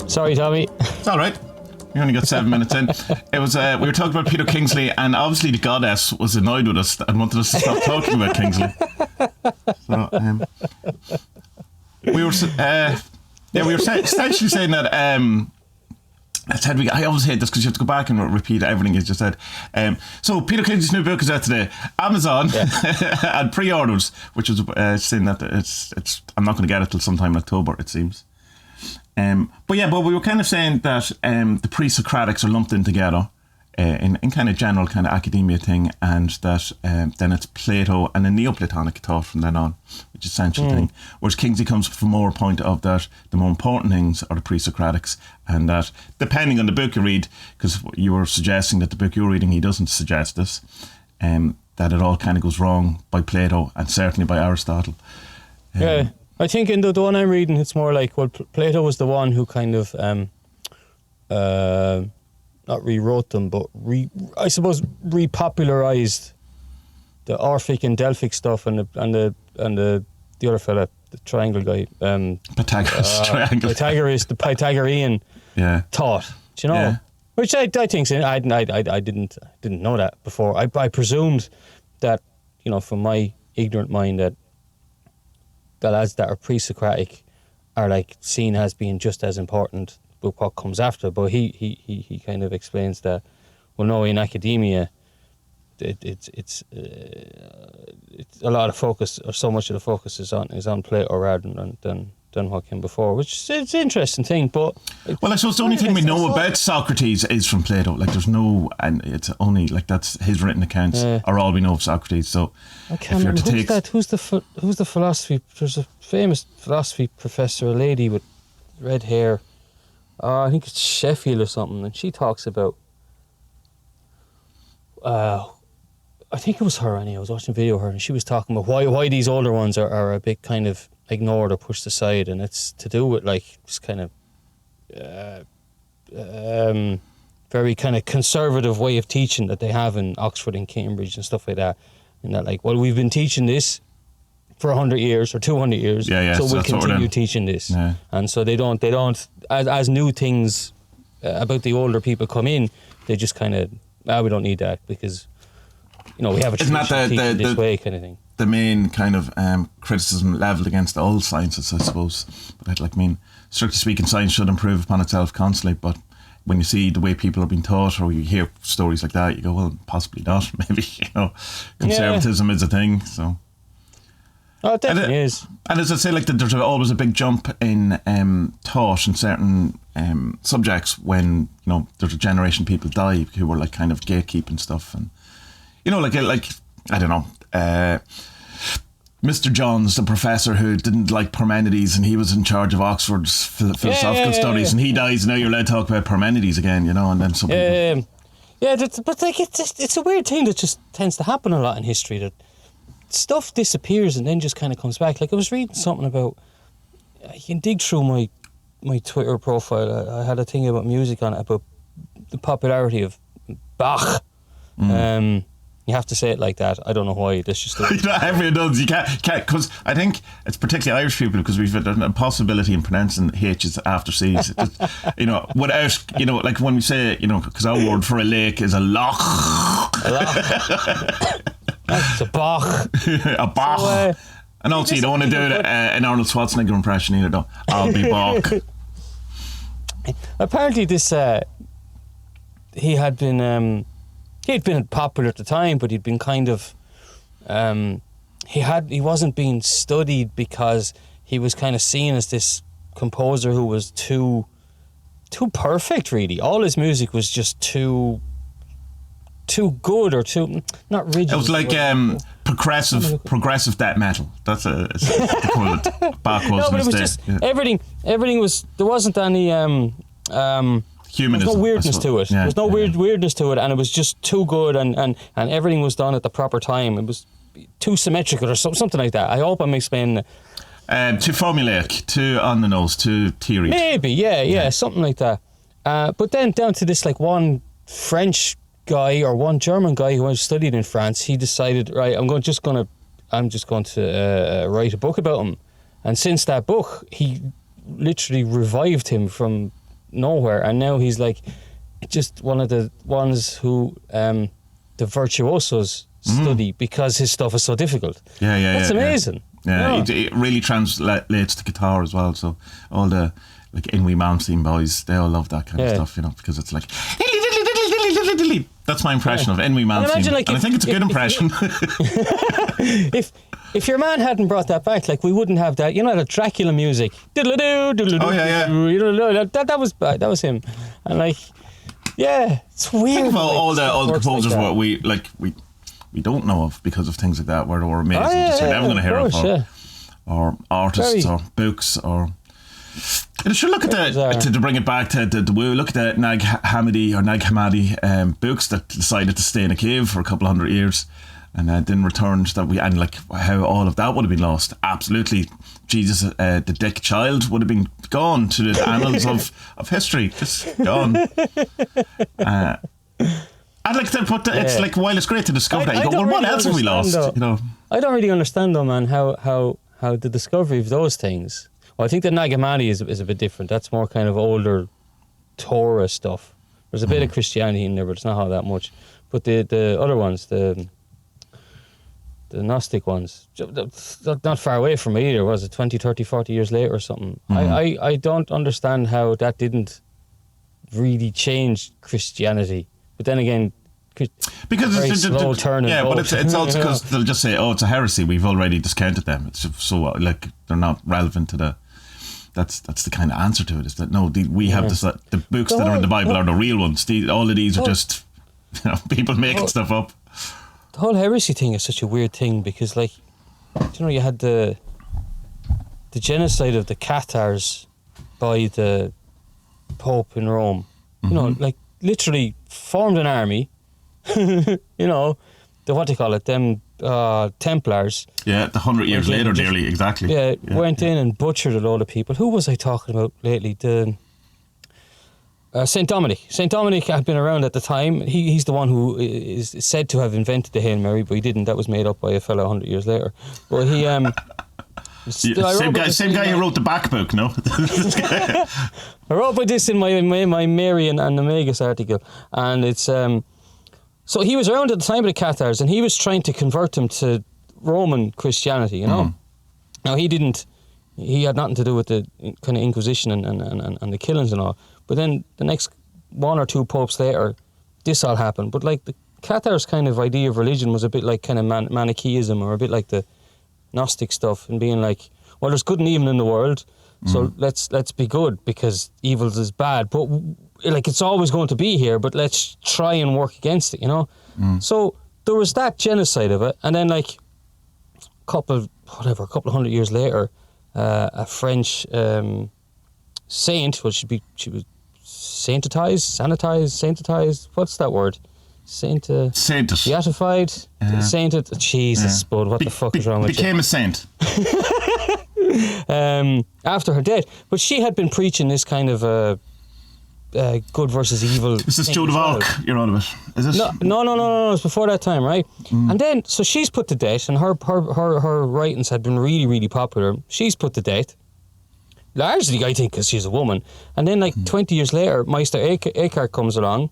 Sorry, Tommie. It's all right. We only got 7 minutes in. It was we were talking about Peter Kingsley, and obviously the goddess was annoyed with us and wanted us to stop talking about Kingsley. So we were essentially saying that. I always hate this because you have to go back and repeat everything you just said. So Peter Kingsley's new book is out today, Amazon, and pre-orders, which is saying that it's. I'm not going to get it till sometime in October, it seems. But we were kind of saying that the Presocratics are lumped in together in kind of general kind of academia thing, and that then it's Plato and a Neoplatonic thought from then on, which is essential thing. Whereas Kingsley comes from more point of that the more important things are the Presocratics, and that depending on the book you read, because you were suggesting that the book you're reading, he doesn't suggest this, that it all kind of goes wrong by Plato and certainly by Aristotle. Yeah. I think in the one I'm reading, it's more like, well, Plato was the one who kind of, not rewrote them, but I suppose repopularized the Orphic and Delphic stuff, and the other fella, the triangle guy, Pythagoras triangle. The Pythagorean thought. Do you know? Yeah. Which I think I didn't know that before. I presumed that, from my ignorant mind, that the lads that are pre-Socratic are like seen as being just as important with what comes after. But he kind of explains that, well, no, in academia, it's a lot of focus, or so much of the focus is on Plato rather than what came before, which is an interesting thing. But I suppose the only thing we know about Socrates is from Plato. Like, there's no, and it's only like that's his written accounts are all we know of Socrates. So I can't remember who's the philosophy. There's a famous philosophy professor, a lady with red hair. I think it's Sheffield or something, and she talks about. I think it was her. Anyway, I was watching a video of her, and she was talking about why these older ones are a bit kind of ignored or pushed aside, and it's to do with like this kind of very kind of conservative way of teaching that they have in Oxford and Cambridge and stuff like that. And that, like, well, we've been teaching this for 100 years or 200 years, so we'll continue teaching this. Yeah. And so they don't as new things about the older people come in, they just kind of we don't need that because we have a tradition teaching this way kind of thing. The main kind of criticism levelled against all sciences, I suppose. But strictly speaking, science should improve upon itself constantly. But when you see the way people are being taught, or you hear stories like that, you go, well, possibly not. Maybe conservatism is a thing. So. Oh, it definitely is. And as I say, like there's always a big jump in thought in certain subjects when there's a generation of people die who were like kind of gatekeeping stuff, and like I don't know. Mr. Johns, the professor who didn't like Parmenides, and he was in charge of Oxford's philosophical studies, and he dies. Now you're allowed to talk about Parmenides again, and then some people. But like it's a weird thing that just tends to happen a lot in history, that stuff disappears and then just kind of comes back. Like I was reading something about, you can dig through my Twitter profile. I had a thing about music on it, about the popularity of Bach. You have to say it like that. I don't know why. That's just everyone does. You can't because I think it's particularly Irish people, because we've a possibility in pronouncing H's after C's. Without like when we say because our word for a lake is a loch. It's a bach. A bach. So, and also you don't want to do an Arnold Schwarzenegger impression either, though. I'll be bach. Apparently this he'd been popular at the time, but he'd been kind of he wasn't being studied because he was kind of seen as this composer who was too perfect, really. All his music was just too good, or too not rigid. It was like progressive death metal. That's the equivalent. Bach was. No, but it was just everything was, there wasn't any humanism. There's no weirdness to it. There's no weirdness to it, and it was just too good, and everything was done at the proper time. It was too symmetrical or something like that. I hope I'm explaining it. Too formulaic, too on the nose, too theory. Maybe, yeah, something like that. But then down to this like one French guy or one German guy who I studied in France, he decided, right, I'm just going to write a book about him. And since that book, he literally revived him from nowhere, and now he's like just one of the ones who the virtuosos study because his stuff is so difficult. That's amazing. Yeah, it really translates to guitar as well. So all the like Inwi Malmsteen boys, they all love that kind of stuff, you know, because it's like. That's my impression of Inwi Malmsteen, like, and I think it's a good impression. If your man hadn't brought that back, like we wouldn't have that. You know, the Dracula music. Oh yeah. You know, that was him, and like, yeah, it's weird. Think about like, all the composers what we don't know of because of things like that, where they were amazing. Just you're never going to hear of, or artists, or books, or. You should look at to bring it back to the Woo. Look at the Nag Hammadi books that decided to stay in a cave for a couple of 100 years, and then returned. And like how all of that would have been lost. Absolutely, Jesus, the Dick Child would have been gone to the annals of history. Just gone. I'd like to put it's like while it's great to discover that, you go, well, what else have we lost? You know, I don't really understand though, man. How the discovery of those things. Well, I think the Nag Hammadi is a bit different. That's more kind of older Torah stuff. There's a bit of Christianity in there, but it's not that much. But the other ones, the Gnostic ones, not far away from me either, was it 20, 30, 40 years later or something? I don't understand how that didn't really change Christianity. But then again, because it's slow turning. Yeah, but it's also because they'll just say, "Oh, it's a heresy. We've already discounted them. It's so like they're not relevant to the." That's the kind of answer to it. Is that no? We have this, the books that are in the Bible are the real ones. All of these are just people making stuff up. The whole heresy thing is such a weird thing because, like, you had the genocide of the Cathars by the Pope in Rome. You know, like literally formed an army. You know, what do you call it? Them Templars. Yeah, 100 years later, nearly, exactly. Yeah, went in and butchered a load of people. Who was I talking about lately? The Saint Dominic. Saint Dominic had been around at the time. He's the one who is said to have invented the Hail Mary, but he didn't. That was made up by a fellow 100 years later. But he same guy who wrote the back book, no? I wrote about this in my Mary and Omegas article, and it's so he was around at the time of the Cathars, and he was trying to convert them to Roman Christianity. You know, now he didn't. He had nothing to do with the kind of Inquisition and the killings and all. But then the next one or two popes later, this all happened. But like the Cathars' kind of idea of religion was a bit like kind of Manichaeism, or a bit like the Gnostic stuff, and being like, well, there's good and evil in the world, so let's be good because evil is bad. But like it's always going to be here, but let's try and work against it, you know. So there was that genocide of it, and then like a couple of 100 years later, a French saint, well, she was sanitized. What's that word? Sainted. Beatified. Sainted. Jesus, Spud, what the fuck is wrong with you? Became a saint. After her death. But she had been preaching this kind of good versus evil. This is Joan of Arc you're on about, is it? No, it's before that time, right? And then, so she's put to death, and her writings had been really, really popular. She's put to death. Largely, I think, because she's a woman. And then, like, 20 years later, Meister Eckhart comes along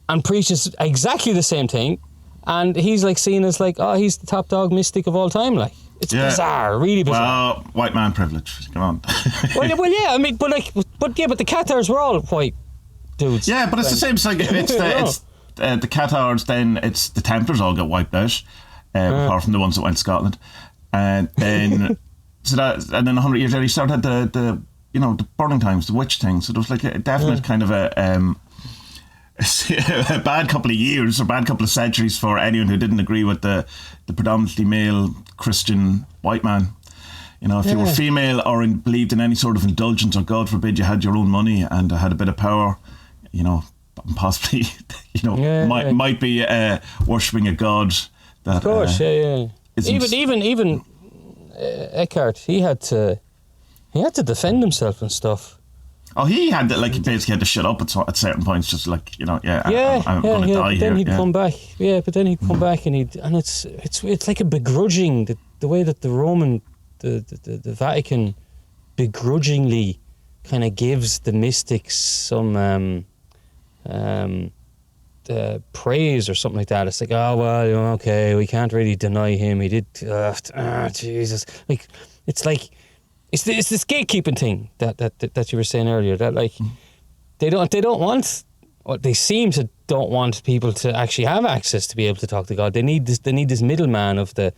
and preaches exactly the same thing, and he's like seen as like, oh, he's the top dog mystic of all time. Like, it's bizarre, really bizarre. Well, white man privilege. Come on. well, yeah, I mean, but the Cathars were all white dudes. Yeah, but it's the same. It's like it's the Cathars. Then it's the Templars all got wiped out, apart from the ones that went to Scotland, and then and then 100 years later, he started the burning times, the witch thing. So there was like a definite kind of a bad couple of years or bad couple of centuries for anyone who didn't agree with the predominantly male Christian white man. You know, if you were female or believed in any sort of indulgence, or God forbid you had your own money and had a bit of power, you know, possibly, might be worshipping a god that. Of course, Even Eckhart, he had to defend himself and stuff. Oh, he had to, he basically had to shut up at certain points, just like, I'm going to die here. Then he'd come back. Yeah, but then he'd come back and it's like a begrudging, the way that the Roman, the Vatican begrudgingly kind of gives the mystics some praise or something like that. It's like, oh well, okay, we can't really deny him. He did. Jesus, like it's this gatekeeping thing that you were saying earlier. That like they don't want. Well, they seem to don't want people to actually have access to be able to talk to God. They need this middleman of the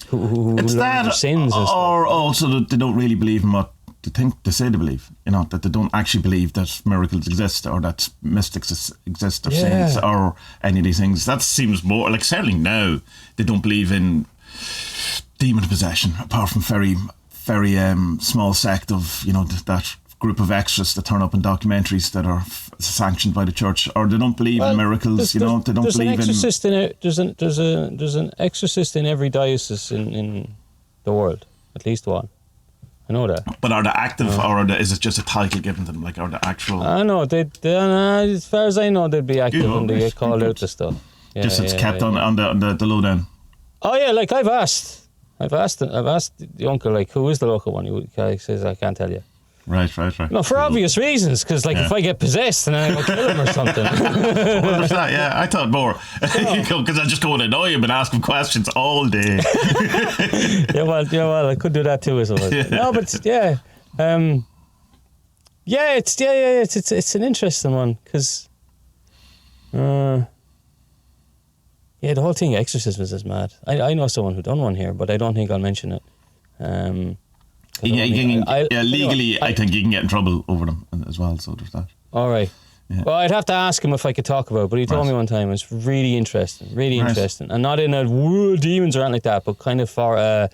who learns their sins. Or also that they don't really believe in what they say they believe. That they don't actually believe that miracles exist or that mystics exist or saints or any of these things. That seems more like, certainly now they don't believe in demon possession, apart from very, very small sect of that group of extras that turn up in documentaries that are sanctioned by the church, or they don't believe in miracles. They don't believe in. There's an exorcist in every diocese in the world, at least one. I know that. But are they active, or is it just a title given to them? Like, are they actual? I know they as far as I know, they'd be active and they get called out to stuff. It's kept on the lowdown. Oh yeah, like I've asked the uncle, like, who is the local one? He says, I can't tell you. Right. No, for obvious reasons, because if I get possessed and then I go kill him or something. Well, there's that, yeah. I thought more. Because I just go and annoy him and ask him questions all day. yeah, well, I could do that too, I suppose. Yeah. No, but it's an interesting one, because the whole thing of exorcisms is mad. I know someone who done one here, but I don't think I'll mention it. Legally, I think you can get in trouble over them as well, so there's that. All right. Yeah. Well, I'd have to ask him if I could talk about it, but he told me one time it's really interesting, and not in a demons or anything like that, but kind of for a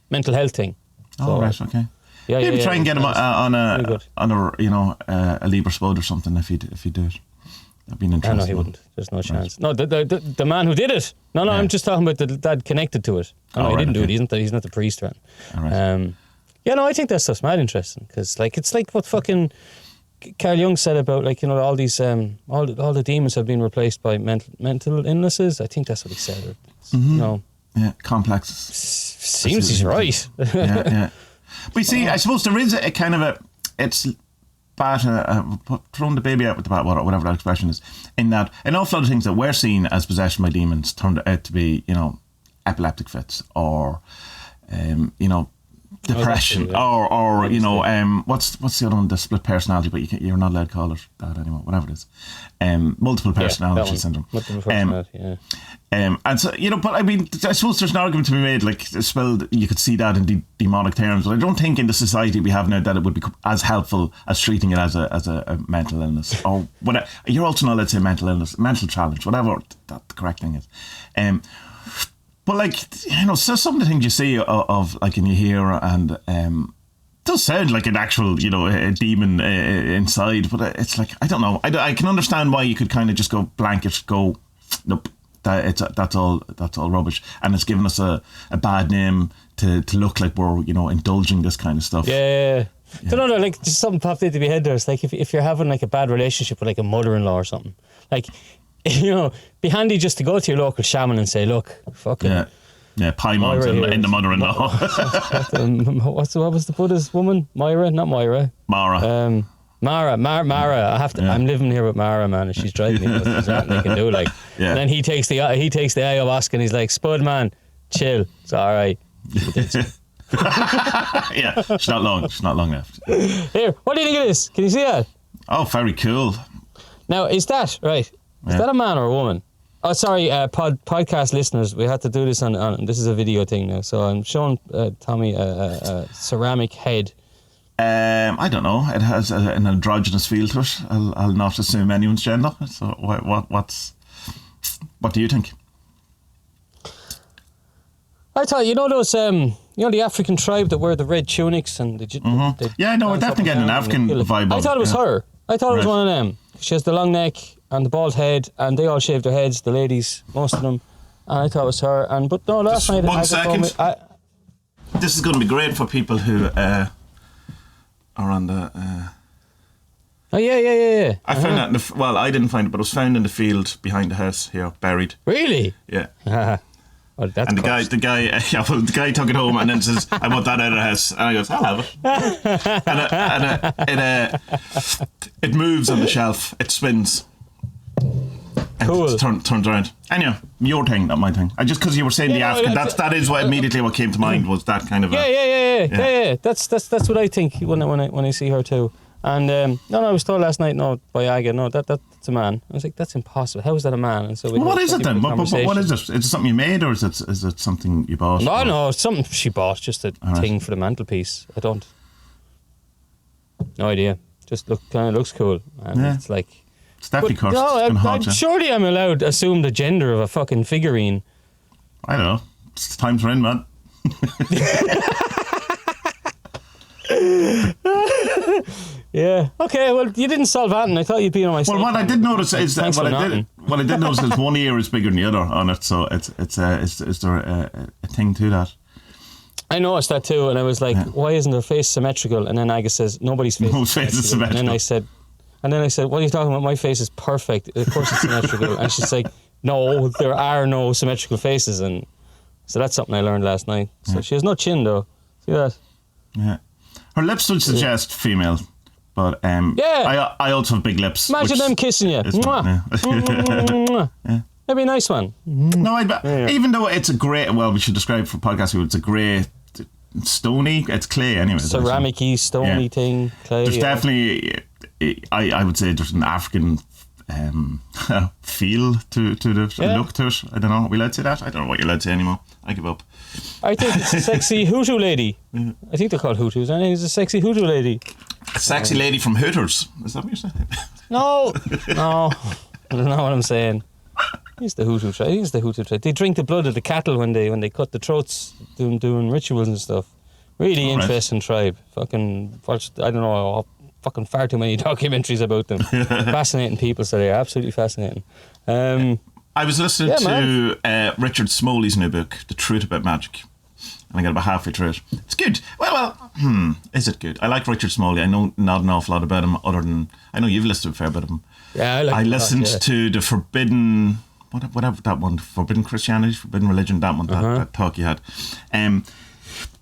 mental health thing. Oh, right, okay. Yeah, maybe try and get him on a Libre Spud or something if you do it. That'd be an interesting. No, he wouldn't. There's no chance. No, the man who did it. No, I'm just talking about the dad connected to it. No, he didn't do it. He's not the priest, right? All right. I think that stuff's mad interesting, because it's like what fucking Carl Jung said about, like, all these all the demons have been replaced by mental illnesses. I think that's what he said. Yeah, complexes. Seems he's right. yeah. But you see, I suppose there is a kind of it's throwing the baby out with the bath, whatever that expression is, in that an awful lot of things that we're seen as possession by demons turned out to be, epileptic fits, or depression, or what's the other one, the split personality, but you're not allowed to call it that anymore, whatever it is, multiple personality syndrome. Multiple personality, and so, but I mean, I suppose there's an argument to be made, like, spelled, you could see that in demonic terms, but I don't think in the society we have now that it would be as helpful as treating it as a mental illness, or whatever. You're also not allowed to say mental illness, mental challenge, whatever that the correct thing is. But, like, so some of the things you see of like, and you hear, and does sound like an actual, a demon inside, but it's like, I don't know. I can understand why you could kind of just go blanket, nope, that's all rubbish, and it's given us a bad name to look like we're indulging this kind of stuff. Yeah. I don't know, like, just something popped into my head there. It's like if you're having like a bad relationship with like a mother-in-law or something, like, be handy just to go to your local shaman and say, look, fucking Paimon's in the mother-in-law. What was the Buddha's woman? Myra? Not Myra. Mara. Mara. I'm living here with Mara, man, and she's driving me nuts. There's nothing they can do, like. Yeah. And then he takes the ayahuasca and he's like, Spud, man, chill. It's all right. Yeah, she's not long left. Here, what do you think of this? Can you see that? Oh, very cool. Now, is that right? Is that a man or a woman? Oh, sorry, podcast listeners, we had to do this on this is a video thing now, so I'm showing Tommie a ceramic head. I don't know. It has an androgynous feel to it. I'll not assume anyone's gender. So what do you think? I thought, those the African tribe that wear the red tunics and we're definitely getting an African vibe. I thought it was her. I thought it was one of them. She has the long neck and the bald head, and they all shave their heads, the ladies, most of them. And I thought it was her. But no, last night... 1 second. This is going to be great for people who are on the... Oh, yeah. I found that I didn't find it, but it was found in the field behind the house here, buried. Really? Yeah. Well, that's and the guy took it home and then says, "I want that out of the house." And I goes, "I'll have it." It moves on the shelf. It spins. Cool. It turns around. Anyway, your thing, not my thing. I just because you were saying the African. That is what immediately what came to mind was that kind of. Yeah. That's what I think when I see her too. And I was told last night, by Aga, that's a man. I was like, that's impossible. How is that a man? And so what is it then? What is it? Is it something you made, or is it something you bought? No, it's something she bought. Just a thing for the mantelpiece. I don't. No idea. Just looks cool, and it's like. It's definitely cursed. Surely I'm allowed to assume the gender of a fucking figurine. I don't know. It's times we're in, man. Yeah. Okay. Well, you didn't solve that, and I thought you'd be on my side. Well, what I did notice is that one ear is bigger than the other on it. So is there a thing to that? I noticed that too, and I was like, why isn't her face symmetrical? And then Aga says, nobody's face is symmetrical. And then I said, what are you talking about? My face is perfect. Of course it's symmetrical. And she's like, no, there are no symmetrical faces. And so that's something I learned last night. So she has no chin though. See that? Yeah. Her lips would suggest female. But I also have big lips. Imagine them kissing you. Mwah. That'd be a nice one. No, even though it's a grey, well, we should describe for podcast, it's a grey, stony, it's clay anyway. Ceramic-y, stony thing, clay. There's definitely, I would say there's an African feel to the look to it. I don't know, are we allowed to say that? I don't know what you're allowed to say anymore. I give up. I think it's a sexy Hutu lady. I think they're called Hutus. I think it's a sexy Hutu lady. A sexy lady from Hooters. Is that what you're saying? No. I don't know what I'm saying. He's the Hutu tribe. They drink the blood of the cattle when they cut the throats, doing rituals and stuff. Really interesting tribe. Fucking watched, I don't know, fucking far too many documentaries about them. Fascinating people, so they're absolutely fascinating. I was listening to Richard Smoley's new book, The Truth About Magic. And I got about halfway through it. It's good. Well, is it good? I like Richard Smoley. I know not an awful lot about him other than, I know you've listened to a fair bit of him. Yeah, I listened to the Forbidden, whatever that one, Forbidden Christianity, Forbidden Religion, that one, that talk you had.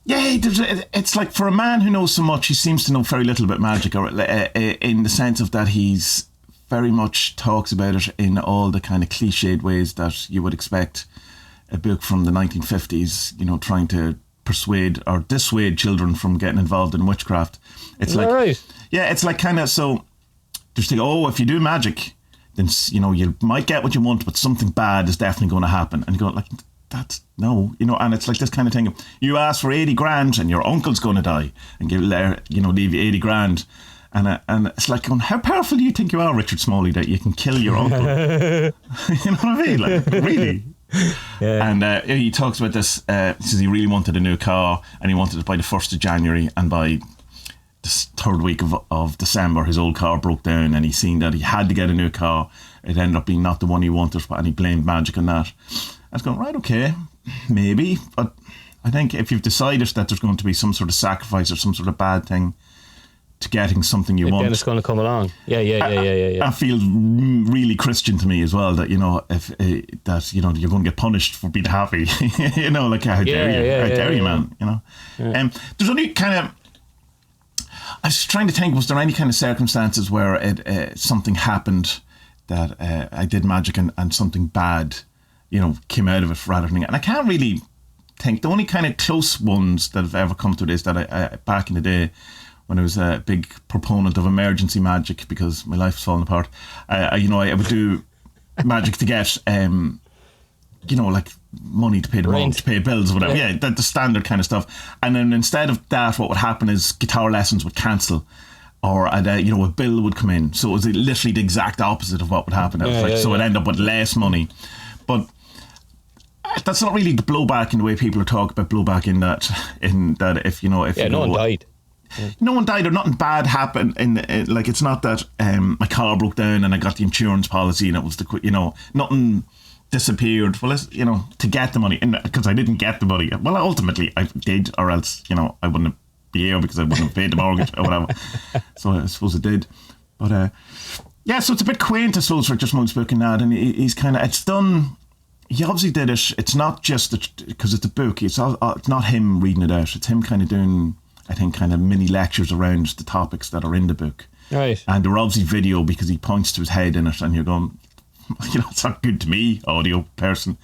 It's like for a man who knows so much, he seems to know very little about magic, or in the sense of that he's very much talks about it in all the kind of cliched ways that you would expect a book from the 1950s, trying to persuade or dissuade children from getting involved in witchcraft. It's like, it's like kind of, so just think, if you do magic, then, you might get what you want, but something bad is definitely going to happen. And you go like, that's no, and it's like this kind of thing. You ask for 80 grand and your uncle's going to die and leave you 80 grand. And it's like, how powerful do you think you are, Richard Smoley, that you can kill your uncle? You know what I mean? Like, really? Yeah. And he talks about this. He says he really wanted a new car, and he wanted it by the 1st of January, and by the third week of December, his old car broke down, and he seen that he had to get a new car. It ended up being not the one he wanted, and he blamed magic on that. I was going, right, okay, maybe, but I think if you've decided that there's going to be some sort of sacrifice or some sort of bad thing to getting something you want, then it's going to come along. Yeah. That feels really Christian to me as well. That if you're going to get punished for being happy. Like how dare you, man. There's only kind of. I was trying to think. Was there any kind of circumstances where something happened that I did magic and something bad, came out of it rather than? And I can't really think. The only kind of close ones that have ever come to this that I back in the day, when I was a big proponent of emergency magic because my life was falling apart, I would do magic to get, like money to pay the mortgage, to pay bills, or whatever. Yeah, the standard kind of stuff. And then instead of that, what would happen is guitar lessons would cancel, or a bill would come in. So it was literally the exact opposite of what would happen. It'd end up with less money. But that's not really the blowback in the way people are talking about blowback in that if no one died. No one died or nothing bad happened. Like, it's not that my car broke down and I got the insurance policy and it was nothing disappeared. Well, to get the money, because I didn't get the money. Well, ultimately I did, or else I wouldn't be here because I wouldn't have paid the mortgage or whatever. So I suppose I did. But so it's a bit quaint, I suppose, for just Smoley's book in that, and he's kind of, it's done. he obviously did it. It's not just because it's a book. It's not him reading it out. It's him kind of doing, I think, kind of mini lectures around the topics that are in the book. Right. And they're obviously video because he points to his head in it, and you're going, it's not good to me, audio person.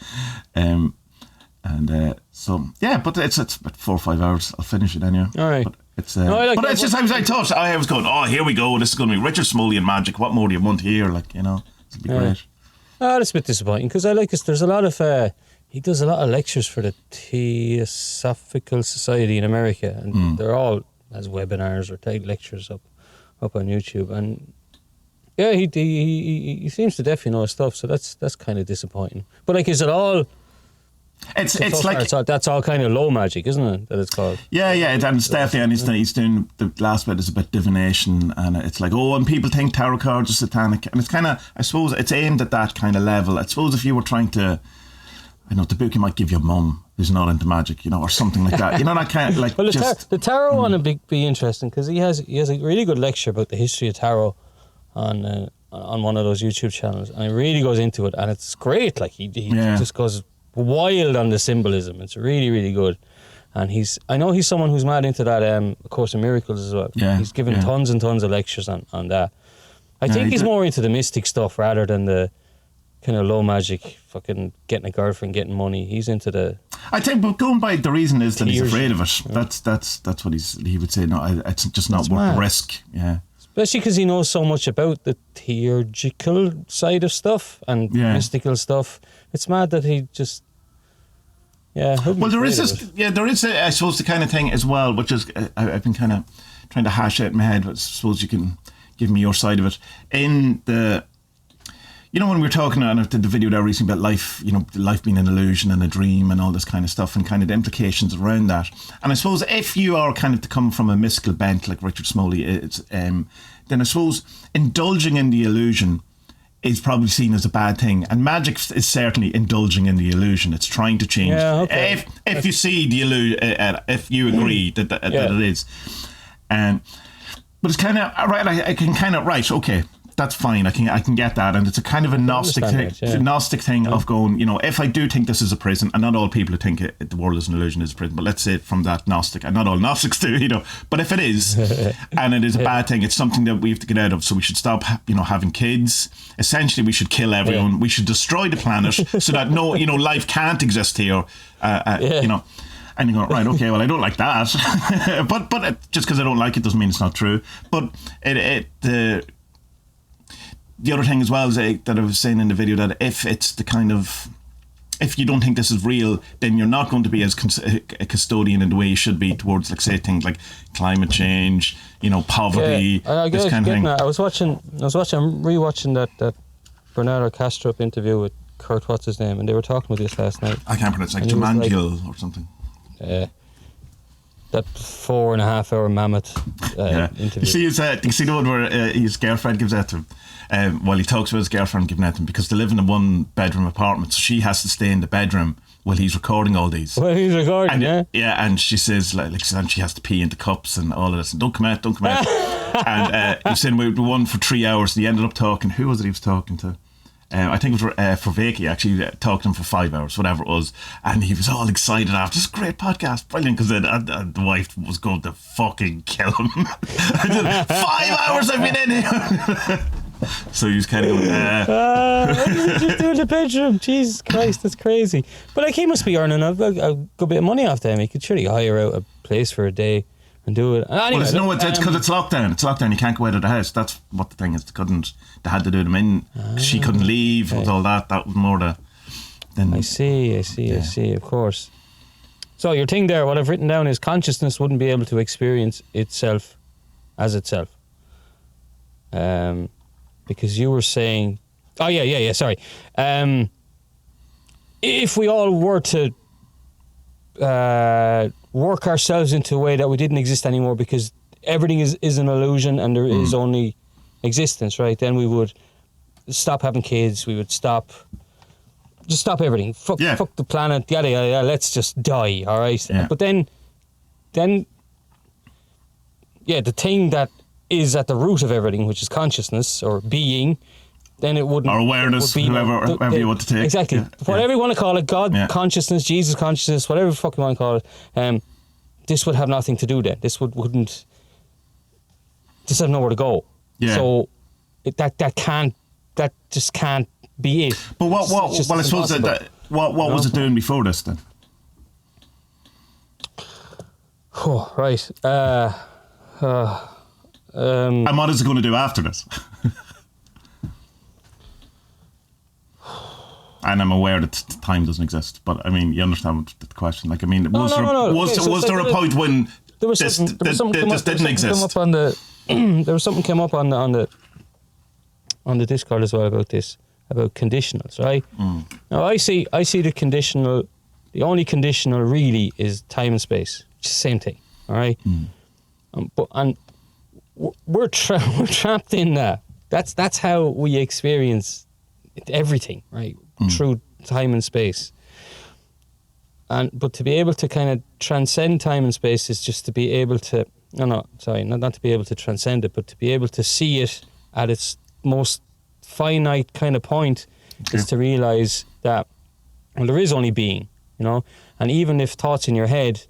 So yeah, but it's about 4 or 5 hours. I'll finish it anyway. All right. But it's just I thought I was going, oh, here we go. This is going to be Richard Smoley and magic. What more do you want here? Like, it'd be great. Oh, that's a bit disappointing because I like this. There's a lot of he does a lot of lectures for the Theosophical Society in America, and they're all as webinars or take lectures up on YouTube. And yeah, he seems to definitely know his stuff. So that's kind of disappointing. But like, is it all? It's like that's all kind of low magic, isn't it? That it's called. Yeah, and it's definitely, and he's doing the last bit is a bit divination, and it's like, and people think tarot cards are satanic, and it's kind of, I suppose, it's aimed at that kind of level. I suppose if you were trying to, the book you might give your mum who's not into magic, or something like that. That kind of like. Well, the tarot one would be interesting because he has a really good lecture about the history of tarot on one of those YouTube channels, and he really goes into it, and it's great. Like he just goes wild on the symbolism. It's really, really good. And I know he's someone who's mad into that A Course in Miracles as well. Yeah, he's given tons and tons of lectures on that. I think he's more into the mystic stuff rather than the kind of low magic, fucking getting a girlfriend, getting money. He's into the... I think, but going by the reason is that he's afraid of it. Yeah. That's what he would say. No, it's just not worth the risk. Yeah. Especially because he knows so much about the theurgical side of stuff and mystical stuff. It's mad that he just... Yeah. Well, there is I suppose, the kind of thing as well, which is, I've been kind of trying to hash out in my head, but I suppose you can give me your side of it. In the... when we were talking on the video there recently about life, life being an illusion and a dream and all this kind of stuff and kind of the implications around that. And I suppose if you are kind of to come from a mystical bent like Richard Smoley is, then I suppose indulging in the illusion is probably seen as a bad thing. And magic is certainly indulging in the illusion. It's trying to change. Yeah, okay. If you see the illusion, if you agree that it is. But it's kind of, right, I can kind of, right, okay. That's fine. I can get that, and it's a kind of a Gnostic thing of going. If I do think this is a prison, and not all people who think the world is an illusion is a prison, but let's say from that Gnostic, and not all Gnostics do, But if it is, and it is a bad thing, it's something that we have to get out of. So we should stop, having kids. Essentially, we should kill everyone. We should destroy the planet so that life can't exist here. And you go, right, okay, well, I don't like that, but just because I don't like it doesn't mean it's not true. But the other thing as well is that I was saying in the video that if you don't think this is real, then you're not going to be as a custodian in the way you should be towards, like, say, things like climate change, poverty, this kind of thing. I'm rewatching that Bernardo Kastrup interview with Kurt, what's his name, and they were talking about this last night. I can't pronounce it, like Jumanjiel or something. That 4.5 hour mammoth interview. You see the one where his girlfriend gives that to him? He talks about his girlfriend giving that to him because they live in a 1-bedroom apartment, so she has to stay in the bedroom while he's recording all these. Well, he's recording, and she says, and she has to pee into cups and all of this, and don't come out. And he was saying we were one for 3 hours, and he ended up talking, who was it he was talking to? I think it was for Vicky, actually, talked to him for 5 hours, whatever it was, and he was all excited after. This great podcast, brilliant, because the wife was going to fucking kill him. 5 hours I've been in here. So he was kind of going, what did he just do in the bedroom? Jesus Christ, that's crazy. But like, he must be earning a good bit of money off them. He could surely hire out a place for a day and do it. Anyway, it's because it's lockdown. It's lockdown. You can't go out of the house. That's what the thing is. They had to do them in. She couldn't leave with all that. That was more I see. Of course. So your thing there, what I've written down is consciousness wouldn't be able to experience itself as itself. Because you were saying, sorry. If we all were to work ourselves into a way that we didn't exist anymore because everything is an illusion and there is only existence, right? Then we would stop having kids, we would stop everything. Fuck the planet, yada, yada, yada, let's just die, all right? Yeah. But then, the thing that is at the root of everything, which is consciousness or being, then it wouldn't. Or awareness, be whoever you want to take. Exactly. Whatever you want to call it, God consciousness, Jesus consciousness, whatever the fuck you want to call it, this would have nothing to do then. This wouldn't. This has nowhere to go. Yeah. So that just can't be it. But what I suppose that what was it doing before this then? Oh, right. And what is it going to do after this? And I'm aware that time doesn't exist, but I mean, you understand the question. Like, I mean, was there a point when this didn't exist? There was something came up on the Discord as well about this, about conditionals, right? Now I see the conditional. The only conditional really is time and space. It's the same thing, all right? We're trapped in that. That's how we experience everything, right? Through time and space. But to be able to kind of transcend time and space is just to be able to not to be able to transcend it, but to be able to see it at its most finite kind of point is to realize that there is only being, and even if thoughts in your head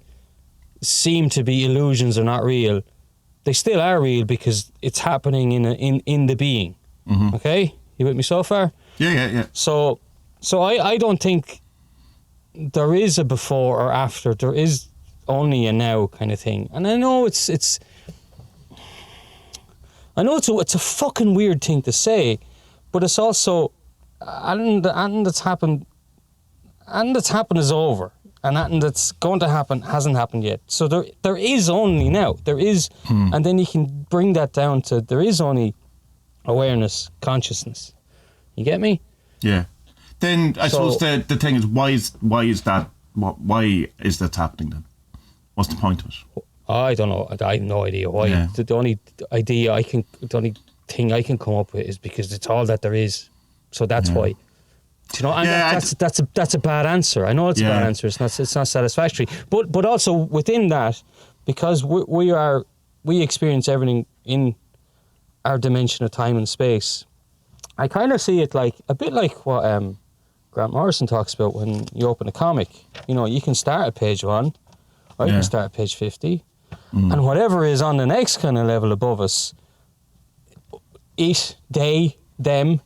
seem to be illusions or not real, they still are real because it's happening in the being. Okay, you with me so far? Yeah. So I don't think there is a before or after. There is only a now kind of thing. And I know it's a fucking weird thing to say, but it's also and that's happened is over, and that's going to happen hasn't happened yet. So there is only now. There is, and then you can bring that down to there is only awareness, consciousness. You get me? Yeah. Then I suppose the thing is why is that happening then? What's the point of it? I don't know. I have no idea why. Yeah. The only thing I can come up with is because it's all that there is. So that's why. And that's a bad answer. I know it's a bad answer. It's not satisfactory. But also within that, because we experience everything in our dimension of time and space. I kind of see it like a bit like what Grant Morrison talks about when you open a comic. You can start at page 1, or you can start at page 50, and whatever is on the next kind of level above us, they, them,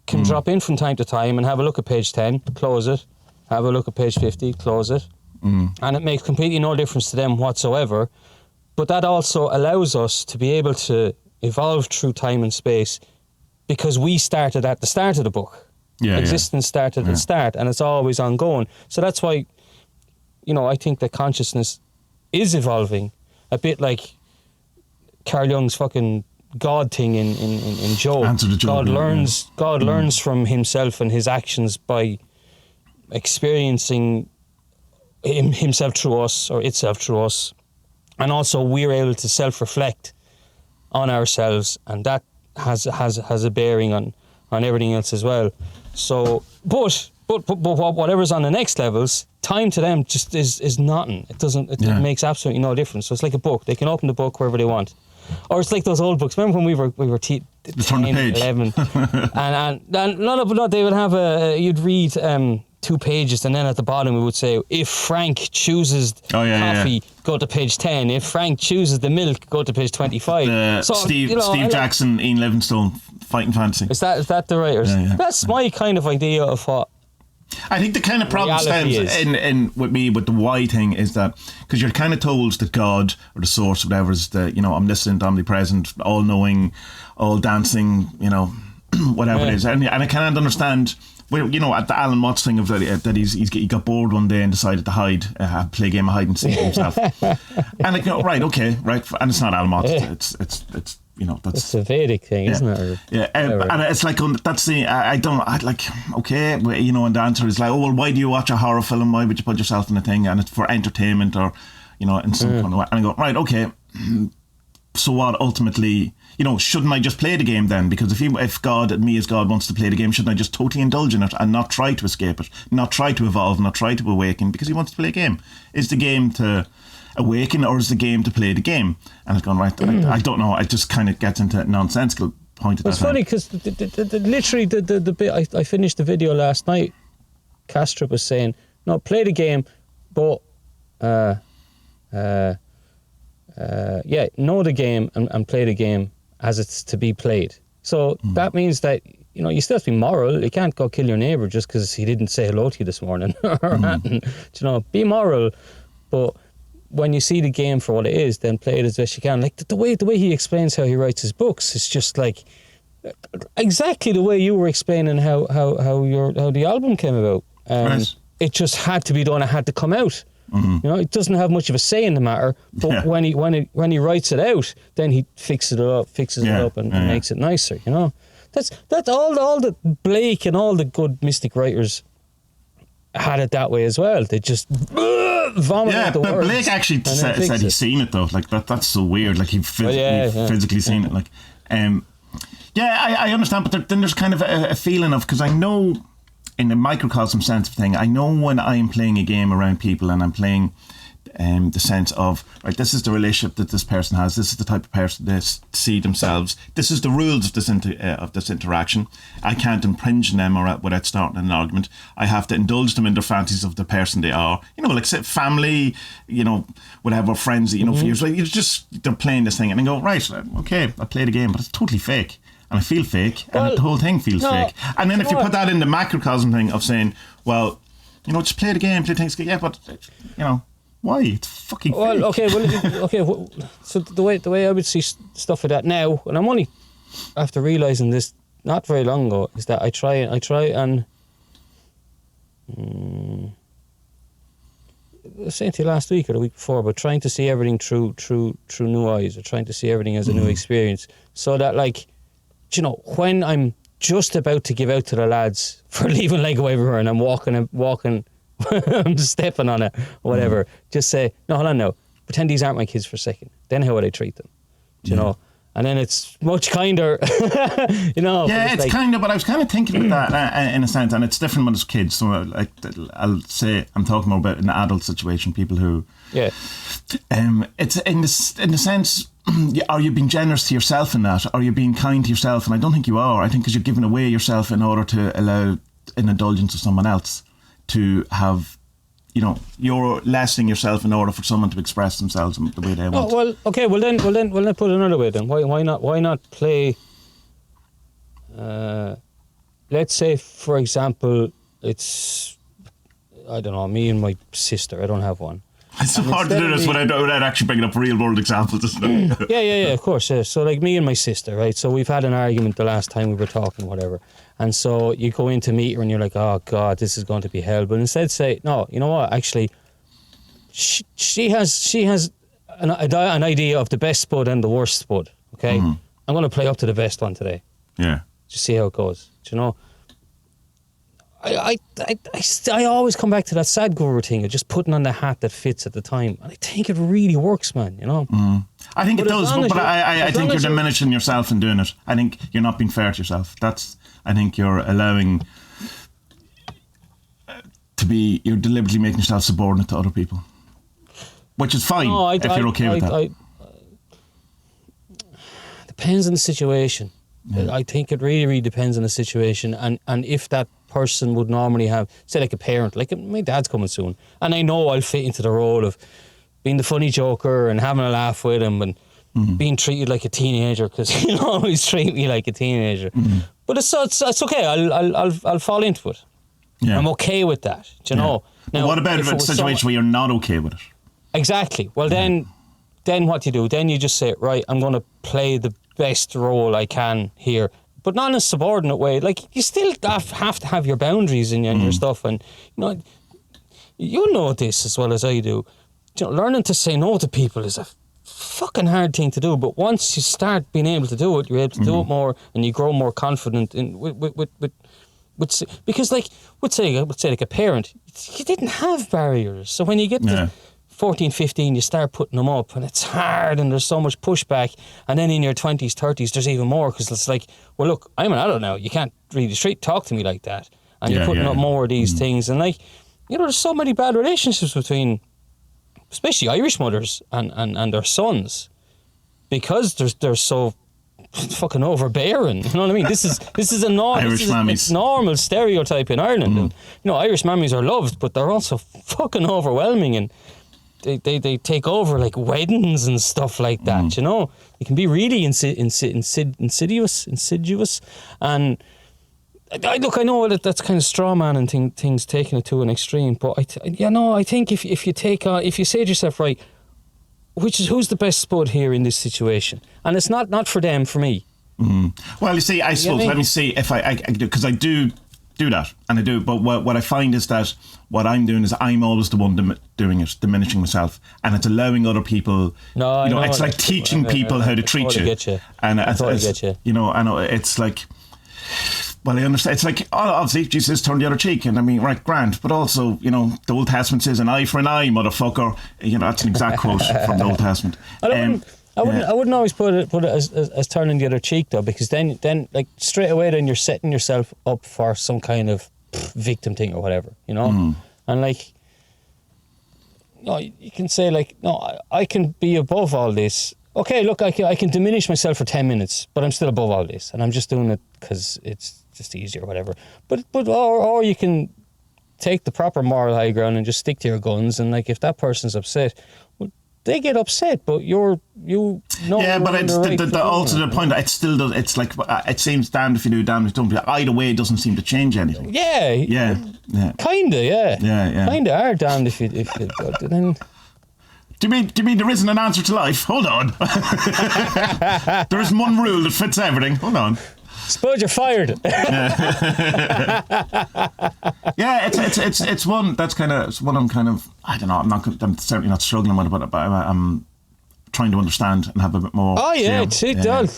can drop in from time to time and have a look at page 10, close it, have a look at page 50, close it, and it makes completely no difference to them whatsoever. But that also allows us to be able to evolve through time and space because we started at the start of the book. Existence started at the start, and it's always ongoing. So that's why, I think that consciousness is evolving, a bit like Carl Jung's fucking God thing in Job. God learns from himself and his actions by experiencing himself through us, or itself through us, and also we're able to self-reflect on ourselves, and that has a bearing on everything else as well. So, but whatever's on the next levels, time to them just is nothing. It makes absolutely no difference. So it's like a book. They can open the book wherever they want. Or it's like those old books. Remember when we were 10, 11, and no, they would have you'd read 2 pages, and then at the bottom we would say, if Frank chooses coffee, go to page 10. If Frank chooses the milk, go to page 25. Steve Jackson, Ian Livingstone, Fighting Fantasy. Is that the writers? That's my kind of idea of what. I think the kind of problem stems in with me with the why thing is that because you're kind of told that God or the source, whatever, is the omniscient, omnipresent, all knowing, all dancing, whatever it is, and I can't understand. Well, at the Alan Watts thing of that he got bored one day and decided to play a game of hide and seek himself, and right, and it's not Alan Watts, it's that's it's a Vedic thing, isn't it? And it's like that's the and the answer is like, oh well, why do you watch a horror film? Why would you put yourself in a thing? And it's for entertainment or in some kind of way. And I go, right, okay. So what ultimately, shouldn't I just play the game then? Because if God, me as God, wants to play the game, shouldn't I just totally indulge in it and not try to escape it, not try to evolve, not try to awaken because he wants to play a game? Is the game to awaken or is the game to play the game? And it's gone, right, I don't know, it just kind of gets into nonsensical. point at that It's funny because literally the bit I finished the video last night. Castrop was saying, "No, play the game, but know the game and play the game as it's to be played." So that means that you still have to be moral. You can't go kill your neighbour just because he didn't say hello to you this morning or nothing. Be moral, but when you see the game for what it is, then play it as best you can. Like the way he explains how he writes his books is just like exactly the way you were explaining how the album came about. Right. It just had to be done. It had to come out. It doesn't have much of a say in the matter. But when he writes it out, then he fixes it up and makes it nicer. That's all the Blake and all the good Mystic writers had it that way as well. They just vomit out the words. But Blake actually said he's seen it though. Like that's so weird. Like he physically seen it. Like, I understand. But then there's kind of a feeling of, because I know in the microcosm sense of thing, I know when I'm playing a game around people and I'm playing the sense of, right, this is the relationship that this person has, this is the type of person they see themselves, this is the rules of this interaction. I can't impinge on them without starting an argument. I have to indulge them in their fantasies of the person they are. Like say family, whatever, friends, for years. Like, they're playing this thing and I go, right, okay, I play the game, but it's totally fake. And I feel fake, and the whole thing feels fake. And then if you put that in the macrocosm thing of saying, well, just play the game, play things, but why? It's fucking fake. So the way I would see stuff like that now, and I'm only after realising this not very long ago, is that I try and I was saying to you last week or the week before, but trying to see everything through new eyes, or trying to see everything as a new experience, so that when I'm just about to give out to the lads for leaving Lego everywhere and I'm walking, I'm just stepping on it, or whatever, just say, no, hold on now, pretend these aren't my kids for a second, then how would I treat them? Do you know? And then it's much kinder, Yeah, it's kind of, but I was kind of thinking about that in a sense, and it's different when it's kids. So I'll say, I'm talking more about an adult situation, people who... Yeah. It's in the sense... Are you being generous to yourself in that? Are you being kind to yourself? And I don't think you are. I think because you're giving away yourself in order to allow an indulgence of someone else to have, you're lessening yourself in order for someone to express themselves the way they want. Well, okay. Well, then put it another way. Then why not play? Let's say, for example, it's, I don't know, me and my sister. I don't have one. It's so hard to do this without actually bringing up real world examples, isn't it? Yeah, of course. Yeah. So like me and my sister, right? So we've had an argument the last time we were talking, whatever. And so you go in to meet her and you're like, oh God, this is going to be hell. But instead say, no, you know what? Actually, she has an idea of the best Spud and the worst Spud. Okay, I'm going to play up to the best one today. Yeah. Just see how it goes. Do you know? I always come back to that sad guru thing of just putting on the hat that fits at the time, and I think it really works, man. I think it does, but I think you're diminishing yourself in doing it. I think you're not being fair to yourself. I think you're allowing you're deliberately making yourself subordinate to other people, which is fine if you're okay with that. Depends on the situation. Yeah. I think it really, really depends on the situation, and if that person would normally have, say, like a parent, like my dad's coming soon, and I know I'll fit into the role of being the funny joker and having a laugh with him and being treated like a teenager, because he'll always treat me like a teenager. But it's okay. I'll fall into it. Yeah. I'm okay with that. Do you know? Now, what about a situation where you're not okay with it? Exactly. Well, then what do you do? Then you just say, right, I'm going to play the best role I can here, but not in a subordinate way. Like, you still have to have your boundaries and your stuff, and you know this as well as I do. Learning to say no to people is a fucking hard thing to do, but once you start being able to do it, you're able to do it more, and you grow more confident in with because, like, let's say like a parent, you didn't have barriers, so when you get to 14, 15, you start putting them up, and it's hard, and there's so much pushback. And then in your 20s, 30s, there's even more, because it's like, well, look, I'm an adult now. You can't really talk to me like that. And you're putting up more of these things. And, like, there's so many bad relationships between, especially Irish mothers and their sons, because they're so fucking overbearing. You know what I mean? This is a it's normal stereotype in Ireland. And, you know, Irish mammies are loved, but they're also fucking overwhelming, and they take over like weddings and stuff like that. You know, it can be really insidious, and I know that's kind of straw man and things taking it to an extreme. But I think if you say to yourself, right, who's the best Spud here in this situation, and it's not for them, for me. Well, you see, I suppose, let me see if I do, because I do that, and I do, but what I find is that what I'm doing is I'm always the one doing it, diminishing myself, and it's allowing other people. No, you know, it's like teaching people how to treat you. Get you. And I totally get you. You know, I know it's like. Well, I understand. It's like, obviously, Jesus turned the other cheek, and I mean, right, grand. But also, you know, the Old Testament says an eye for an eye, motherfucker. You know, that's an exact quote from the Old Testament. I wouldn't always put it as turning the other cheek, though, because then like straight away then you're setting yourself up for some kind of victim thing or whatever, you know. And like, no, you can say like, no, I can be above all this. Okay, look, I can diminish myself for 10 minutes, but I'm still above all this, and I'm just doing it because it's just easier or whatever. But or you can take the proper moral high ground and just stick to your guns, and like if that person's upset, well, they get upset, but you know. Yeah, but it's also the point. It still does. It's like it seems damned if you do, damned if you don't. Either way, it doesn't seem to change anything. Yeah. Kinda, yeah. Kinda are damned if you then. Do you mean there isn't an answer to life? Hold on. There isn't one rule that fits everything. Hold on. Spud, you're fired. Yeah, it's one that's kind of, it's one I'm kind of, I don't know, I'm certainly not struggling with it, but I'm trying to understand and have a bit more. Oh yeah,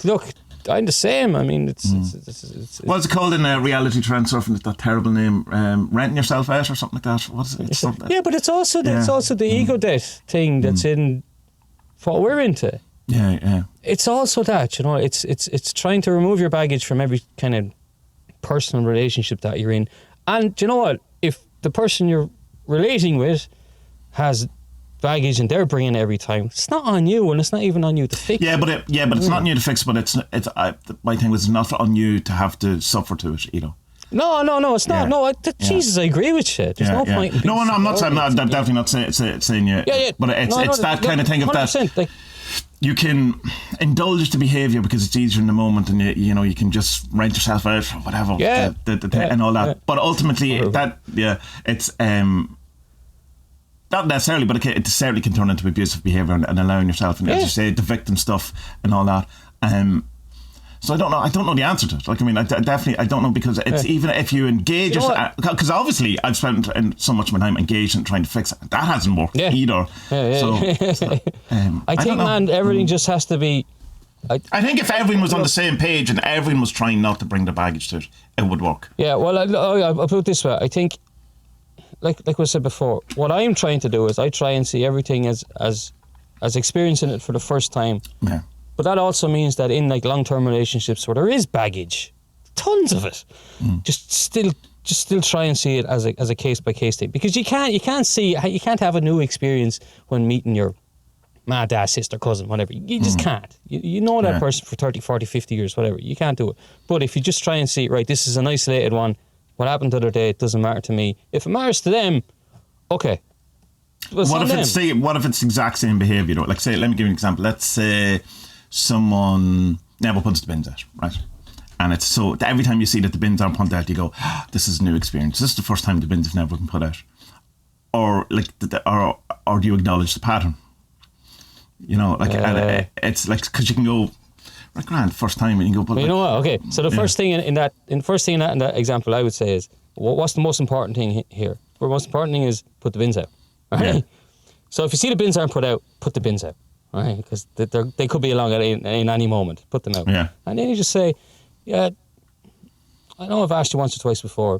look, I'm the same. I mean, it's what's it called in reality transurfing? It's that terrible name, renting yourself out or something like that. What is it? It's yeah, but it's also the ego death thing that's in what we're into. Yeah. It's also that, you know, it's trying to remove your baggage from every kind of personal relationship that you're in. And do you know what? If the person you're relating with has baggage and they're bringing it every time, it's not on you, and it's not even on you to fix. But it's not on you to fix. But my thing was, it's not on you to have to suffer to it, you know. No, it's not. No, Jesus, I agree with you. There's no point in being I'm definitely not saying you. Yeah. But it's that kind of thing of that. Like, you can indulge the behaviour because it's easier in the moment, and you know you can just rent yourself out or whatever, and all that. Yeah. But ultimately, it's not necessarily, but it certainly can turn into abusive behaviour and allowing yourself, and as you say, the victim stuff and all that. So I don't know the answer to it. Like, I mean, I don't know, because it's even if you engage, because obviously I've spent so much of my time engaged in trying to fix it. That hasn't worked either. I think, man, everything just has to be. I think if everyone was on the same page and everyone was trying not to bring the baggage to it, it would work. Yeah, well, I'll put it this way. I think, like we said before, what I'm trying to do is I try and see everything as experiencing it for the first time. Yeah. But that also means that in like long-term relationships where there is baggage, tons of it, just still try and see it as a case-by-case thing, because you can't have a new experience when meeting your ma, dad, sister, cousin, whatever. You just can't. You know that person for 30, 40, 50 years, whatever. You can't do it. But if you just try and see, right, this is an isolated one. What happened the other day, it doesn't matter to me. If it matters to them, okay. What if it's the exact same behaviour? You know? Like, say, let me give you an example. Let's say someone never puts the bins out, right? And it's so every time you see that the bins aren't put out, you go, this is a new experience. This is the first time the bins have never been put out. Or like, or do you acknowledge the pattern? You know, like, and it's like, because you can go, right, grand, first time, and you can go, but you know what? Okay, so the first thing in that example, I would say is, what's the most important thing here? The most important thing is put the bins out. Right? Yeah. So if you see the bins aren't put out, put the bins out. Right, because they could be along in any moment. Put them out. Yeah. And then you just say, I know I've asked you once or twice before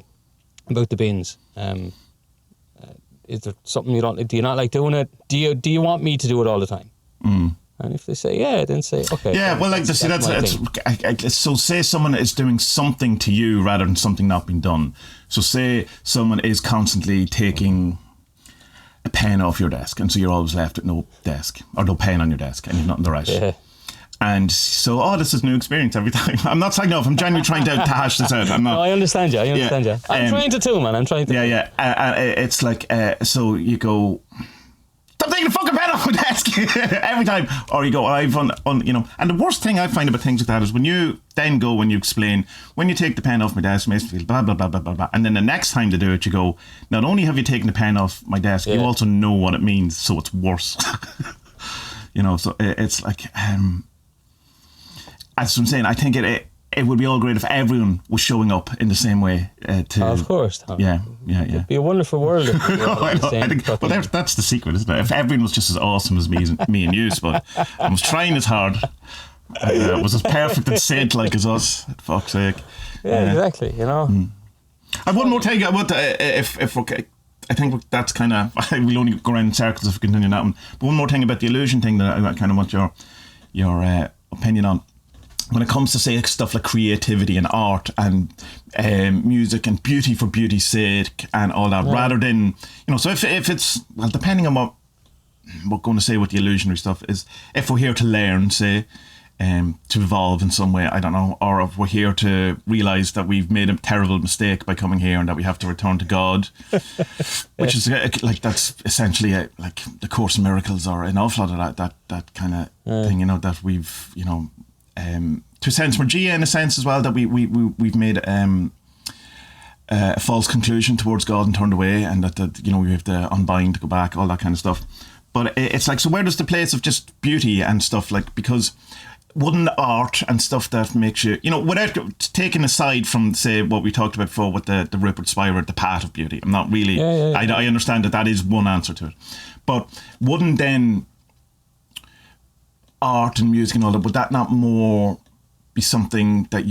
about the bins. Is there something do you not like doing it? Do you want me to do it all the time? And if they say then say, okay. Yeah, well, like so say someone is doing something to you rather than something not being done. So say someone is constantly taking a pen off your desk, and so you're always left with no desk or no pen on your desk, and you've nothing to write. Yeah. And so, this is a new experience every time. I'm not saying no, if I'm genuinely trying to hash this out. I'm not. No, I understand you. I'm trying to too, man. I'm trying to. Yeah. It's like, so you go, stop taking the fucking pen off my desk every time. Or you go, I've you know. And the worst thing I find about things like that is when you then go, when you explain, when you take the pen off my desk, it makes me feel blah, blah, blah, blah, blah, blah. And then the next time to do it, you go, not only have you taken the pen off my desk, you also know what it means, so it's worse. You know, so it's like, as I'm saying, I think it would be all great if everyone was showing up in the same way. Of course, Tom. Yeah. It'd be a wonderful world. If we were all I think, well, that's the secret, isn't it? If everyone was just as awesome as me and you, Spud, I was trying as hard, was as perfect and saint-like as us. For fuck's sake. Yeah, exactly. You know. And one more thing, if okay. I think that's kind of, we'll only go around in circles if we continue that one. But one more thing about the illusion thing that I kind of want your opinion on. When it comes to, say, stuff like creativity and art and music and beauty for beauty's sake and all that, rather than, you know, so if it's, well, depending on what we're going to say with the illusionary stuff is, if we're here to learn, say, to evolve in some way, I don't know, or if we're here to realise that we've made a terrible mistake by coming here and that we have to return to God, which is like, that's essentially like the Course in Miracles or an awful lot of that kind of thing, you know, that we've, you know, to a sense, Magia in a sense as well, that we've made a false conclusion towards God and turned away, and that you know, we have to unbind, to go back, all that kind of stuff. But it's like, so where does the place of just beauty and stuff, like, because wouldn't art and stuff that makes you, you know, without taking aside from, say, what we talked about before with the Rupert Spira, the path of beauty, I'm not really, I understand that is one answer to it, but wouldn't then art and music and all that, would that not more be something that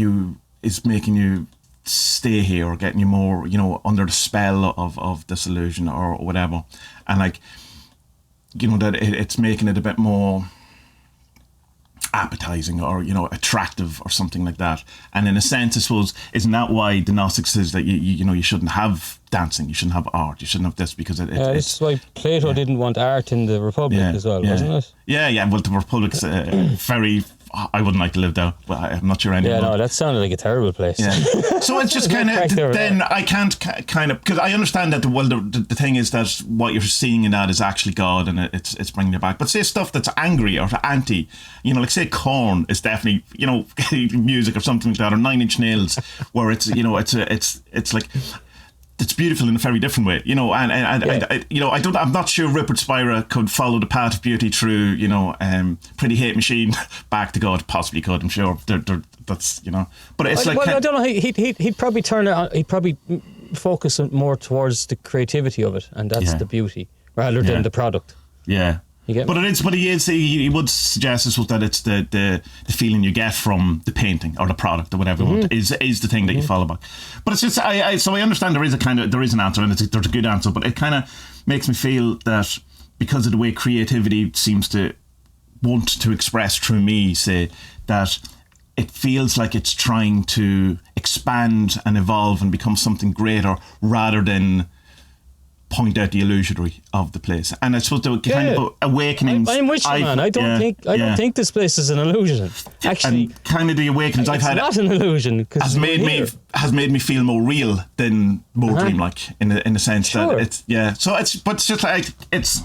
is making you stay here or getting you more, you know, under the spell of this illusion or whatever, and like, you know, that it's making it a bit more appetizing or, you know, attractive or something like that. And in a sense, I suppose, isn't that why the Gnostics says that you know, you shouldn't have dancing, you shouldn't have art, you shouldn't have this, because it's why Plato didn't want art in the Republic as well, wasn't it? Yeah, well, the Republic's very, I wouldn't like to live there, but I'm not sure anyone. Yeah, no, that sounded like a terrible place. Yeah. So it's just kind of, then I can't kind of, because I understand that the thing is that what you're seeing in that is actually God, and it's bringing you back. But say stuff that's angry or anti, you know, like say Korn is definitely, you know, music or something like that, or Nine Inch Nails, where it's, you know, it's like, it's beautiful in a very different way, you know, and I, you know, I'm not sure Rupert Spira could follow the path of beauty through, you know, Pretty Hate Machine back to God. Possibly could, I'm sure. That's, you know, but it's like, well, I don't know. He'd probably turn it on. He'd probably focus more towards the creativity of it, and that's the beauty rather than the product. Yeah. But he would suggest, I suppose, that it's the feeling you get from the painting or the product or whatever is the thing that you follow back. But it's just, so I understand there is an answer, and there's a good answer, but it kind of makes me feel that because of the way creativity seems to want to express through me, say, that it feels like it's trying to expand and evolve and become something greater rather than point out the illusionary of the place. And I suppose the kind of awakenings. I'm with you, man. I don't think this place is an illusion. Actually, and kind of the awakenings I've had. It's not an illusion, because has made me feel more real than more dreamlike in the sense that it's So it's just like it's.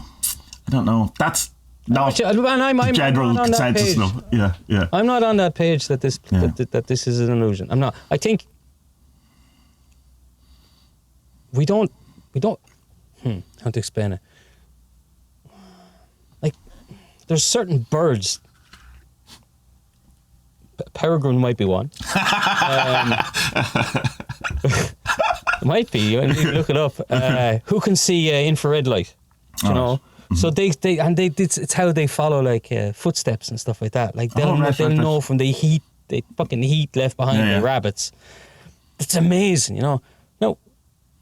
I don't know. That's not the general consensus. No. Yeah. I'm not on that page that this that this is an illusion. I'm not. I think we don't. How to explain it? Like, there's certain birds. Peregrine might be one. Might be. You look it up. Who can see infrared light? You know. Mm-hmm. So it's how they follow like footsteps and stuff like that. Like they'll know from the fucking heat left behind the rabbits. It's amazing, you know. No,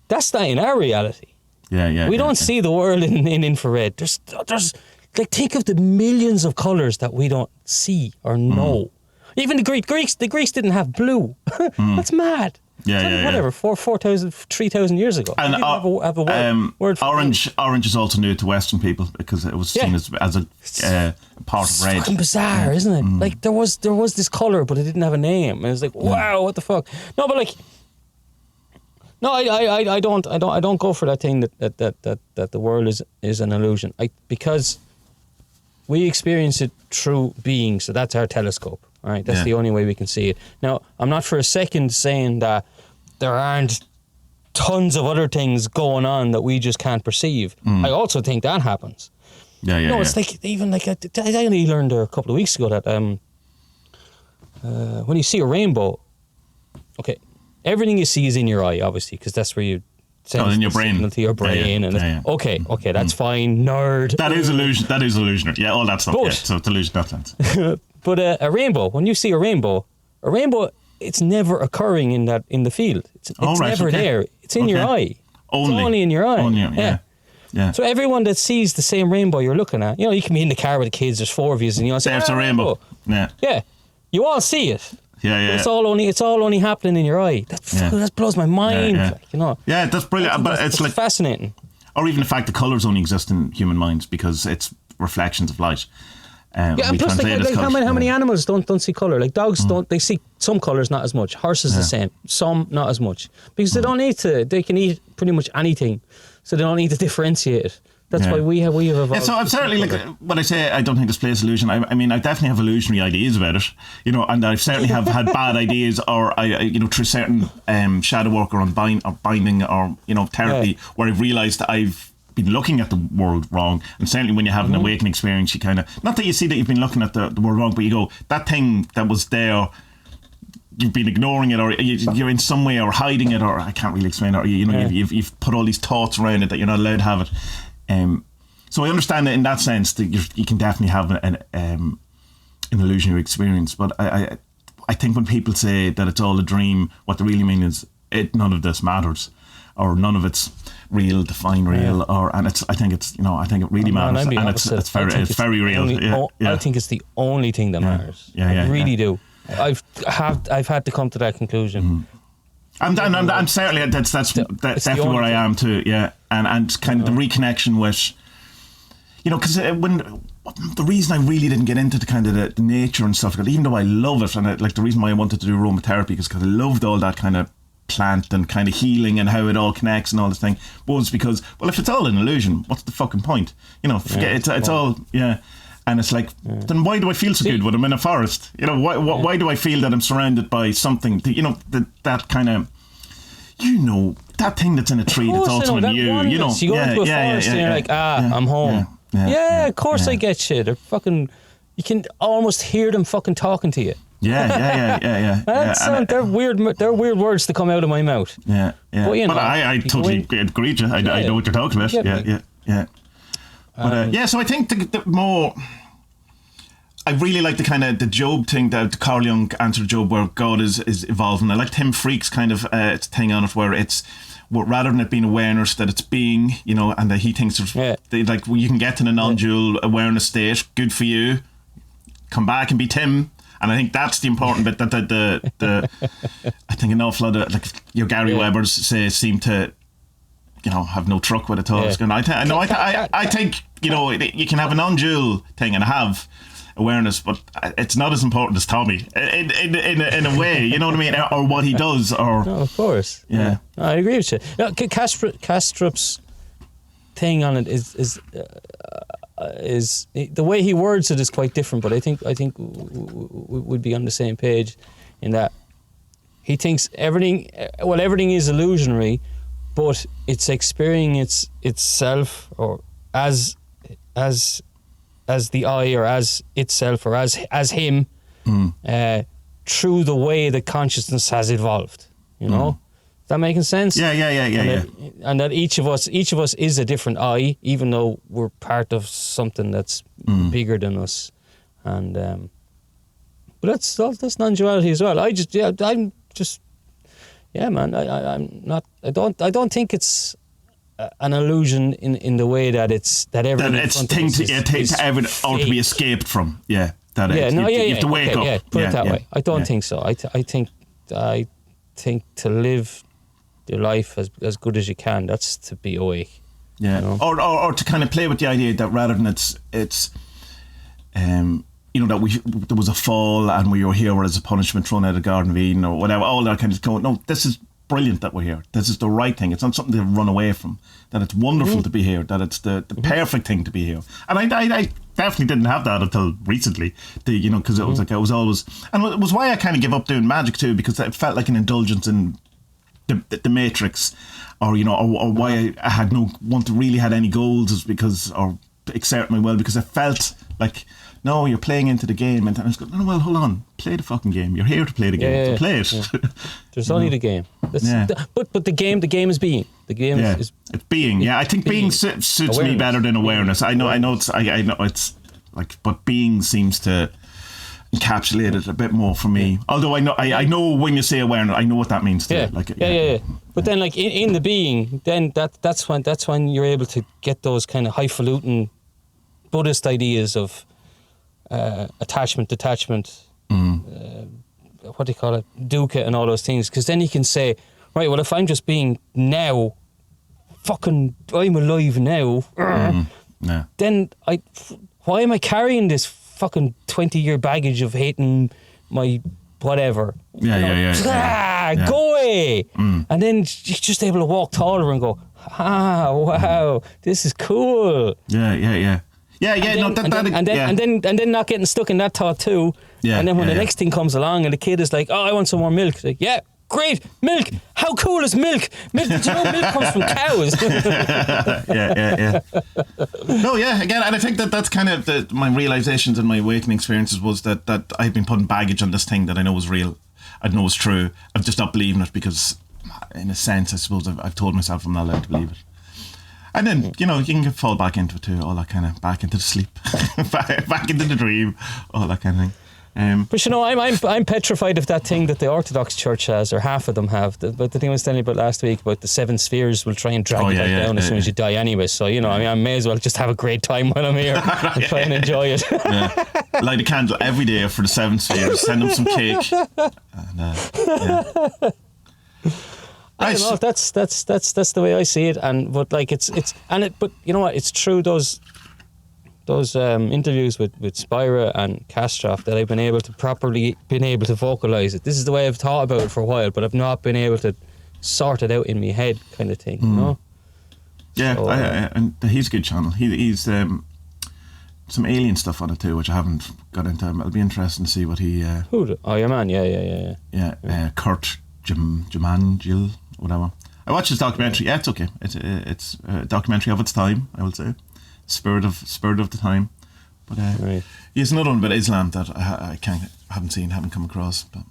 that's not in our reality. We don't see the world in infrared. There's like, think of the millions of colours that we don't see or know. Even the Greeks didn't have blue. That's mad. Whatever, 4,000, 3,000 years ago. And have a word for orange is also new to Western people because it was seen as a part of red. It's fucking bizarre, isn't it? Like there was this colour, but it didn't have a name, and it's like, wow, what the fuck? No, but like, no, I don't go for that thing that the world is an illusion. Because we experience it through being, so that's our telescope. All right, that's the only way we can see it. Now, I'm not for a second saying that there aren't tons of other things going on that we just can't perceive. I also think that happens. It's like, even like, I only learned there a couple of weeks ago that when you see a rainbow, okay, everything you see is in your eye, obviously, because that's where you send in your brain. To your brain. Okay, that's fine, nerd. That is illusionary. Yeah, all that stuff. So it's illusion, that sense. But a rainbow, when you see a rainbow, it's never occurring in the field. It's never there. It's in your eye. It's only in your eye. Yeah. So everyone that sees the same rainbow you're looking at, you can be in the car with the kids. There's 4 of you, and you say, "There's a rainbow." Yeah. You all see it. Yeah. It's all only happening in your eye. That blows my mind. Yeah, that's brilliant. But it's like fascinating. Or even the fact that colours only exist in human minds because it's reflections of light. And plus, how many animals don't see colour? Like dogs they see some colours, not as much. Horses the same, some not as much, because they don't need to. They can eat pretty much anything, so they don't need to differentiate it. That's why we have evolved. Yeah, so I'm certainly when I say I don't think this place illusion, I mean I definitely have illusionary ideas about it, and I certainly have had bad ideas, or I through certain shadow work or binding or therapy where I've realised that I've been looking at the world wrong. And certainly when you have an awakening experience, you kind of, not that you see that you've been looking at the world wrong, but you go, that thing that was there, you've been ignoring it, or you're in some way or hiding it, or I can't really explain it, or you've put all these thoughts around it that you're not allowed to have it. So I understand that in that sense that you can definitely have an illusionary experience, but I think when people say that it's all a dream, what they really mean is none of this matters, or none of it's real, define real, and it's. I think it's. I think it really matters, and it's very real. I think it's the only thing that matters. I really do. I've had to come to that conclusion. I'm certainly that's definitely where I am too. Yeah, and kind of the reconnection with, because when. The reason I really didn't get into the kind of the nature and stuff, even though I love it, and the reason why I wanted to do aromatherapy is because I loved all that kind of plant and kind of healing and how it all connects and all this thing, was because, well, if it's all an illusion, what's the fucking point? Forget it's all, and it's like, then why do I feel so good when I'm in a forest? Why do I feel that I'm surrounded by something, that kind of, that thing that's in a tree that's also in you, You go into a forest and you're like, I'm home. Of course I get shit. They're fucking, you can almost hear them fucking talking to you. They're weird words to come out of my mouth. But I totally agree with you. I know what you're talking about. But so I think the more, I really like the kind of the Job thing, that Carl Jung answered Job, where God is evolving. I liked Tim Freak's kind of thing on it, where it's, rather than it being awareness, that it's being, and that he thinks you can get to the non-dual awareness state. Good for you. Come back and be Tim. And I think that's the important bit, that the I think an awful lot of your Gary Webbers seem to have no truck with it all. I think you can have a non-dual thing and have awareness, but it's not as important as Tommie in a way, you know what I mean, or what he does, or no, of course. I agree with you. Kastrup's thing on it is the way he words it is quite different, but I think we'd be on the same page in that he thinks everything is illusionary, but it's experiencing itself, or as the I, or as itself, or as him, through the way that consciousness has evolved. Is that making sense? Yeah. And that each of us is a different I, even though we're part of something that's bigger than us. And but that's non-duality as well. I'm not. I don't think it's an illusion in the way that everything that it's thing to be escaped from. You have to wake up. Put it that way. I don't think so. I think think to live your life as good as you can, that's to be awake. Yeah, you know? or to kind of play with the idea that rather than it's that there was a fall and we were here as a punishment thrown out of Garden of Eden or whatever, all that kind of going, no, this is brilliant that we're here. This is the right thing. It's not something to run away from. That it's wonderful to be here. That it's the perfect thing to be here. And I definitely didn't have that until recently. Because it was like I was always, and it was why I kind of gave up doing magic too, because it felt like an indulgence in the Matrix, or why I had no one to really had any goals is because or exert my will, because I felt like, no, you're playing into the game, and I was going, no, well, hold on, play the fucking game. You're here to play the game, so play it. Yeah. There's only the game. But the game is being. The game is it's being. Yeah, I think being suits me better than awareness. I know it's like, but being seems to encapsulate it a bit more for me. Although I know when you say awareness, I know what that means to me. Yeah. But then, like in the being, then that's when you're able to get those kind of highfalutin Buddhist ideas of attachment, detachment, what do you call it, dukkha, and all those things. Because then you can say, right, well, if I'm just being now, fucking, I'm alive now. Then why am I carrying this fucking 20-year baggage of hating my whatever? Go away. And then you're just able to walk taller and go, wow, this is cool. And then not getting stuck in that thought too. And then when the next thing comes along and the kid is like, oh, I want some more milk. It's like, yeah, great, milk. How cool is milk? Milk, did you know milk comes from cows? No, again, and I think that's kind of my realizations and my awakening experiences was that I've been putting baggage on this thing that I know is real, I know is true. I've just not believing it because, in a sense, I suppose I've told myself I'm not allowed to believe it. And then, you can fall back into it too, all that kind of, back into the sleep, back into the dream, all that kind of thing. But I'm petrified of that thing that the Orthodox Church has, or half of them have. But the thing I was telling you about last week about the 7 spheres will try and drag you back down as soon as you die anyway. So, I may as well just have a great time while I'm here and try and enjoy it. Light a candle every day for the 7 spheres, send them some cake. And, I don't know. That's the way I see it, but you know what? It's true. Those interviews with Spyra and Kastroff that I've been able to vocalise it. This is the way I've thought about it for a while, but I've not been able to sort it out in my head, kind of thing. You know? Yeah, so, and he's a good channel. He's some alien stuff on it too, which I haven't got into. It'll be interesting to see what he. Your man, yeah. Kurt Jumanjil, whatever. I watched his documentary. Yeah, it's okay. It's a documentary of its time, I would say. Spirit of the time. But he has another one about Islam that I haven't come across. But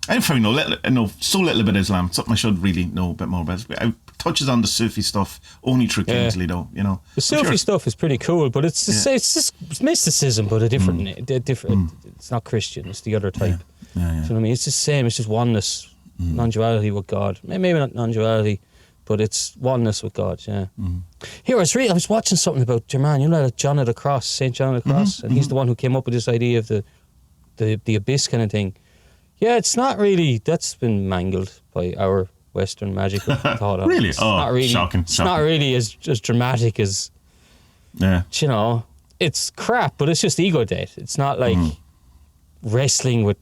I probably know so little about Islam. Something I should really know a bit more about. It touches on the Sufi stuff only through Kingsley, though. The Sufi stuff is pretty cool, but it's just mysticism, but a different. It's not Christian. It's the other type. Yeah. You know what I mean? It's the same. It's just oneness. Non-duality with God. Maybe not non-duality, but it's oneness with God. Yeah. Here, I was watching something about your man. John of the Cross, Saint John of the Cross, and he's the one who came up with this idea of the abyss kind of thing. Yeah, it's not really. That's been mangled by our Western magic thought of. Really? It's not really shocking. It's not really as dramatic as. Yeah. It's crap, but it's just ego death. It's not like wrestling with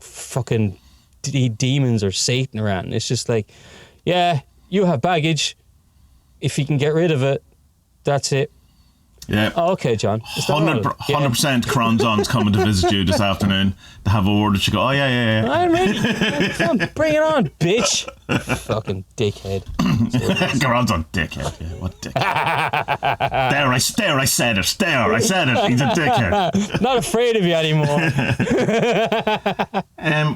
fucking demons or Satan around. It's just like, yeah, you have baggage. If you can get rid of it, that's it. Yeah. Oh, okay, John. 100% Cronzon's coming to visit you this afternoon to have a word with you. Go, oh, yeah. I'm ready. Come on, bring it on, bitch. Fucking dickhead. Cronzon, dickhead. Yeah, what dickhead? There, I said it. I said it. He's a dickhead. Not afraid of you anymore.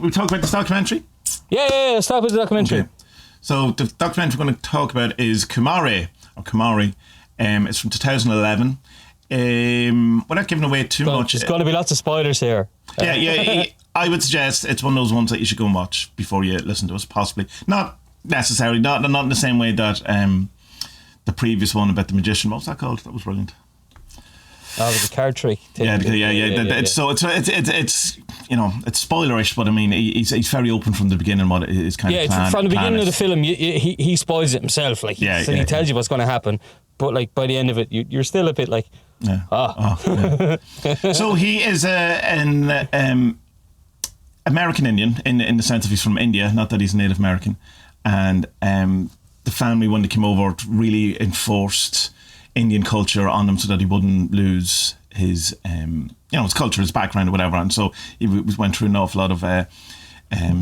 We talk about this documentary? Yeah, let's talk about the documentary. Okay. So the documentary we're going to talk about is Kumaré. It's from 2011. Without giving away too much, there's going to be lots of spoilers here. Yeah. I would suggest it's one of those ones that you should go and watch before you listen to us. Possibly not necessarily, not in the same way that the previous one about the magician. What was that called? That was brilliant. Oh, with the card trick thing. So it's you know, it's spoilerish, but I mean, he's very open from the beginning what is kind of plan. From the beginning of the film, he spoils it himself. Like, he tells you what's going to happen, but like by the end of it, you're still a bit like, So he is an American Indian in the sense of he's from India, not that he's Native American, and the family, when they came over, really enforced Indian culture on him so that he wouldn't lose his his culture, his background, or whatever. And so he went through an awful lot of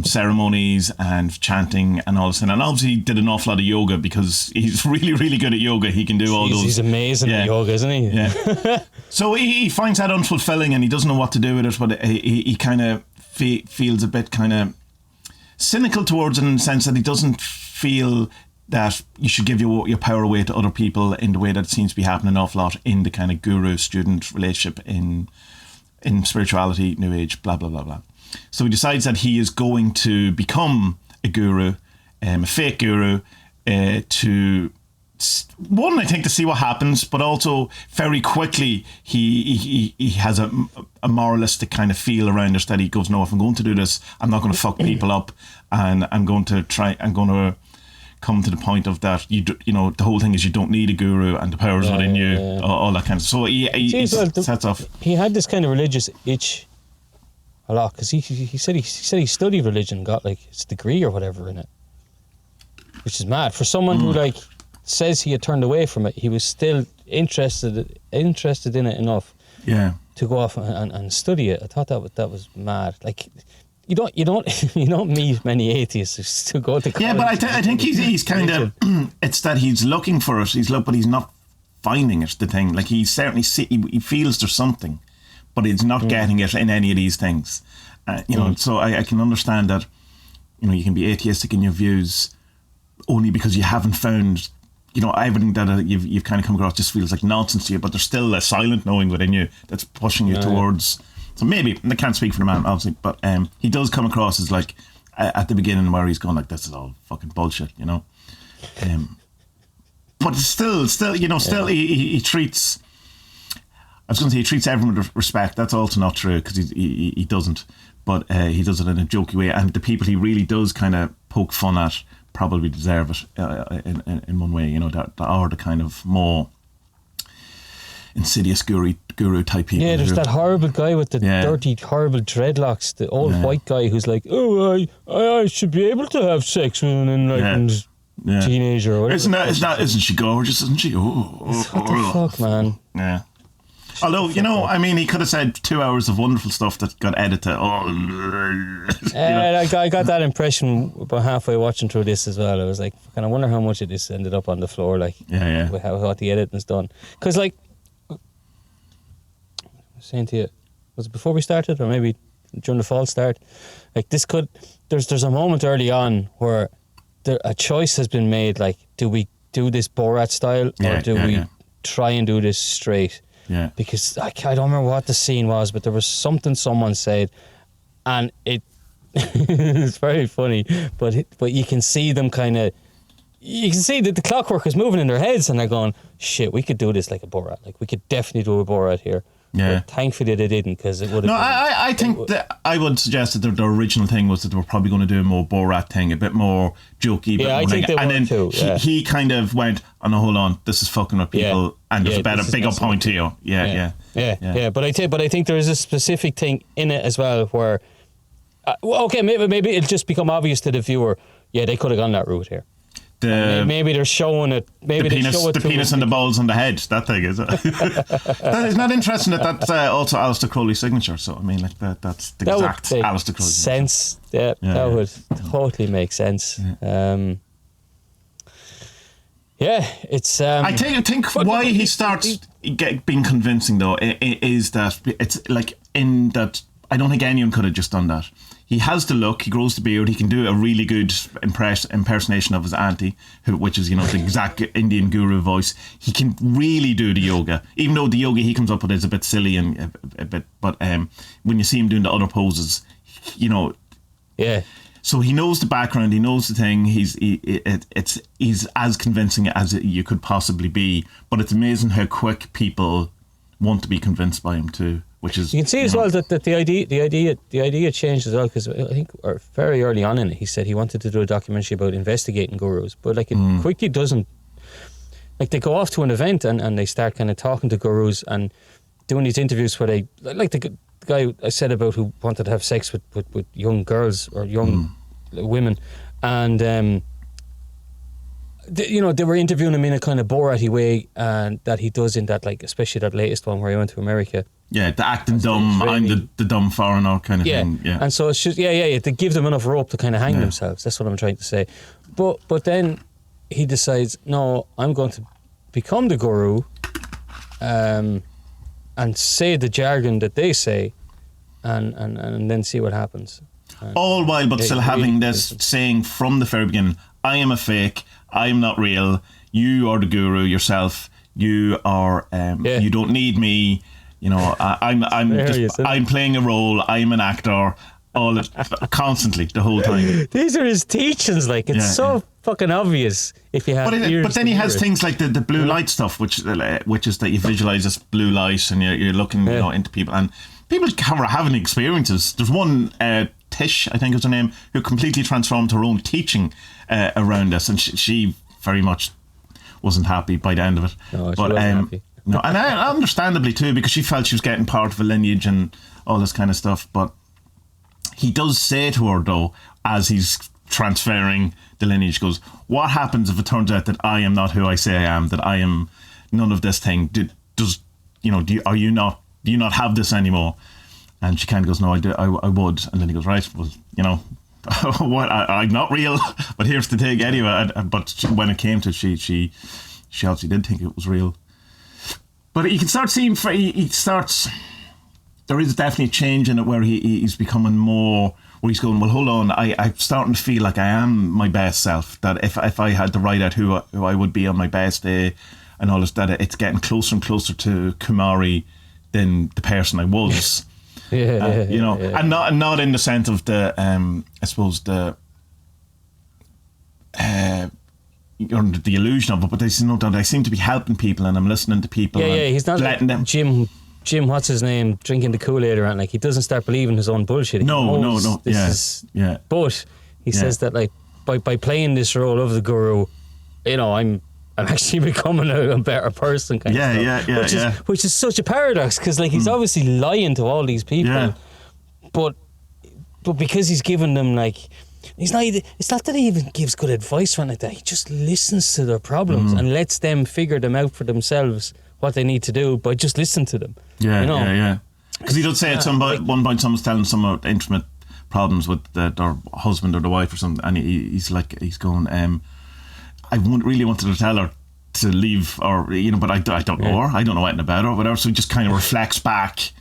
ceremonies and chanting and all this. And obviously he did an awful lot of yoga because he's really, really good at yoga. He can do all those. He's amazing at yoga, isn't he? Yeah. So he finds that unfulfilling and he doesn't know what to do with it, but he kind of feels a bit kind of cynical towards it in the sense that he doesn't feel that you should give your power away to other people in the way that seems to be happening an awful lot in the kind of guru-student relationship in spirituality, New Age, blah, blah, blah, blah. So he decides that he is going to become a guru, a fake guru, to see what happens, but also very quickly he has a moralistic kind of feel around this that he goes, no, if I'm going to do this, I'm not going to fuck people up, and I'm going to come to the point of that the whole thing is you don't need a guru and the power is within you, all that kind of stuff. So he sets off. He had this kind of religious itch a lot because he said he studied religion, got like his degree or whatever in it, which is mad for someone who like says he had turned away from it. He was still interested in it enough to go off and study it. I thought that was mad. Like, you don't meet many atheists to go to college. Yeah, but I think he's kind of it's that he's looking for it. But he's not finding it. The thing, like, he certainly he feels there's something, but he's not getting it in any of these things. So I can understand that. You can be atheistic in your views only because you haven't found. Everything that you've kind of come across just feels like nonsense to you, but there's still a silent knowing within you that's pushing you towards. So maybe, I can't speak for the man, obviously, but he does come across as like, at the beginning where he's going like, this is all fucking bullshit, But still, he treats, I was going to say he treats everyone with respect. That's also not true, because he doesn't. But he does it in a jokey way, and the people he really does kind of poke fun at probably deserve it in one way, that are the kind of more insidious guru type people. Yeah, there's that horrible guy with the dirty, horrible dreadlocks, the old white guy who's like, oh, I should be able to have sex with an enlightened teenager or whatever. Isn't she gorgeous? Isn't she? What the fuck, man? Yeah. Although, he could have said 2 hours of wonderful stuff that got edited. I got that impression about halfway watching through this as well. I was like, I wonder how much of this ended up on the floor, like, with what the editing's done. Because, like, I was saying to you, was it before we started or maybe during the false start? Like, there's a moment early on where a choice has been made, like, do we do this Borat style or do we try and do this straight? Yeah. Because I don't remember what the scene was, but there was something someone said, and it's very funny. But you can see them you can see that the clockwork is moving in their heads, and they're going, "Shit, we could do this like a Borat. Like, we could definitely do a Borat here." Yeah. But thankfully they didn't, because it would have. No, I think that I would suggest that the original thing was that they were probably going to do a more Borat thing, a bit more jokey. Yeah, I think they were too. He kind of went, "Oh no, hold on, this is fucking with people, and there's a bigger point here." Yeah. But I think there is a specific thing in it as well where, maybe it'll just become obvious to the viewer. Yeah, they could have gone that route here. Maybe they're showing it. Maybe the penis and the balls on the head. That thing is. That is not interesting. That's also Aleister Crowley's signature. So I mean, like that's the exact Aleister Crowley sense. That would totally make sense. It's. I think why he starts being convincing though is that it's like in that I don't think anyone could have just done that. He has the look, he grows the beard, he can do a really good impersonation of his auntie, which is, the exact Indian guru voice. He can really do the yoga, even though the yoga he comes up with is a bit silly and a bit, but when you see him doing the other poses, Yeah. So he knows the background, he knows the thing, he's as convincing as you could possibly be, but it's amazing how quick people want to be convinced by him too, which is... You can see as well that the idea changed as well, because I think very early on in it, he said he wanted to do a documentary about investigating gurus, but like it quickly doesn't... Like they go off to an event and they start kind of talking to gurus and doing these interviews where they... Like the guy I said about who wanted to have sex with young girls or young women, and... they were interviewing him in a kind of Borat-y way, and that he does in that, like, especially that latest one where he went to America. Yeah, the acting dumb, I'm the dumb foreigner kind of thing. Yeah, and so it's just, to give them enough rope to kind of hang themselves. That's what I'm trying to say. But then he decides, no, I'm going to become the guru, and say the jargon that they say, and then see what happens. All while, but still having this saying from the very beginning, I am a fake, I'm not real, you are the guru yourself, you are you don't need me, I'm playing a role, I'm an actor, constantly the whole time. These are his teachings, like it's fucking obvious if you have but then he has things like the blue light stuff, which is that you visualize this blue light and you're looking into people, and people are having experiences. There's one Tish, I think is her name, who completely transformed her own teaching around this, and she very much wasn't happy by the end of it. No, she wasn't happy. No, and understandably too, because she felt she was getting part of a lineage and all this kind of stuff. But he does say to her, though, as he's transferring the lineage, goes, what happens if it turns out that I am not who I say I am, that I am none of this thing? Do you not have this anymore? And she kind of goes, no, I would. And then he goes, right, well, what? I'm not real, but here's the thing anyway. But when it came to it, she obviously did think it was real. But you can start seeing, he starts, there is definitely a change in it where he's becoming more, where he's going, well, hold on, I'm starting to feel like I am my best self, that if I had to write out who I would be on my best day and all this, that it's getting closer and closer to Kumaré than the person I was. And not in the sense of the I suppose the the illusion of it, but there's no doubt I seem to be helping people and I'm listening to people. He's not letting them. Jim, what's his name, drinking the Kool-Aid around, like he doesn't start believing his own bullshit. No. But he says that like by playing this role of the guru, I'm actually becoming a better person, kind of stuff. Which is such a paradox, because like he's obviously lying to all these people, but because he's given them like, it's not that he even gives good advice or anything like that. He just listens to their problems and lets them figure them out for themselves, what they need to do, by just listening to them. Because he does say at one point someone's telling some intimate problems with their husband or the wife or something, and he's going, I really wanted to tell her to leave, or but I don't know her. I don't know anything about her or whatever. So he just kind of reflects back,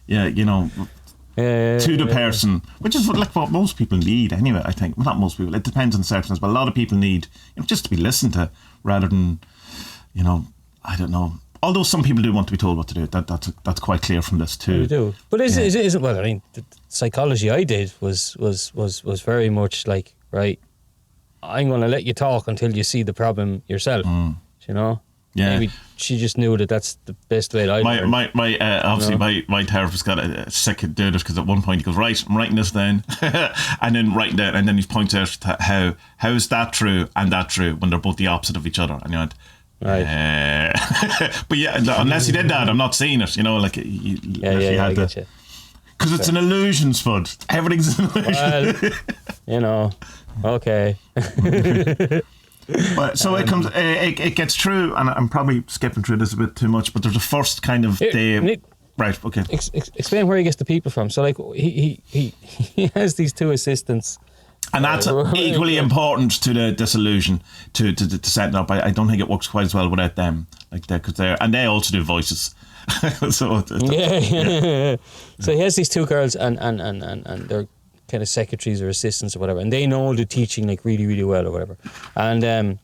to the person, which is what most people need anyway. I think, well, not most people. It depends on circumstances, but a lot of people need just to be listened to rather than, I don't know. Although some people do want to be told what to do. That's quite clear from this too. They do, but isn't well? I mean, the psychology I did was very much like, right, I'm going to let you talk until you see the problem yourself. Maybe she just knew that that's the best way. My therapist got sick of doing it, because at one point he goes, right, I'm writing this down, and then writing down, and then he points out how is that true and that true when they're both the opposite of each other, and you went, right. But unless he did that, I'm not seeing it. Like he had to, because it's an illusion, Spud. Everything's an illusion. Well, okay. But so it comes. It gets through, and I'm probably skipping through this a bit too much. But there's a first kind of day. Nick, right. Okay. Explain where he gets the people from. So like he has these two assistants, and that's equally important to the disillusion to setting up. I don't think it works quite as well without them, like that, because they also do voices. So So he has these two girls, and they're kind of secretaries or assistants or whatever, and they know the teaching like really, really well or whatever, and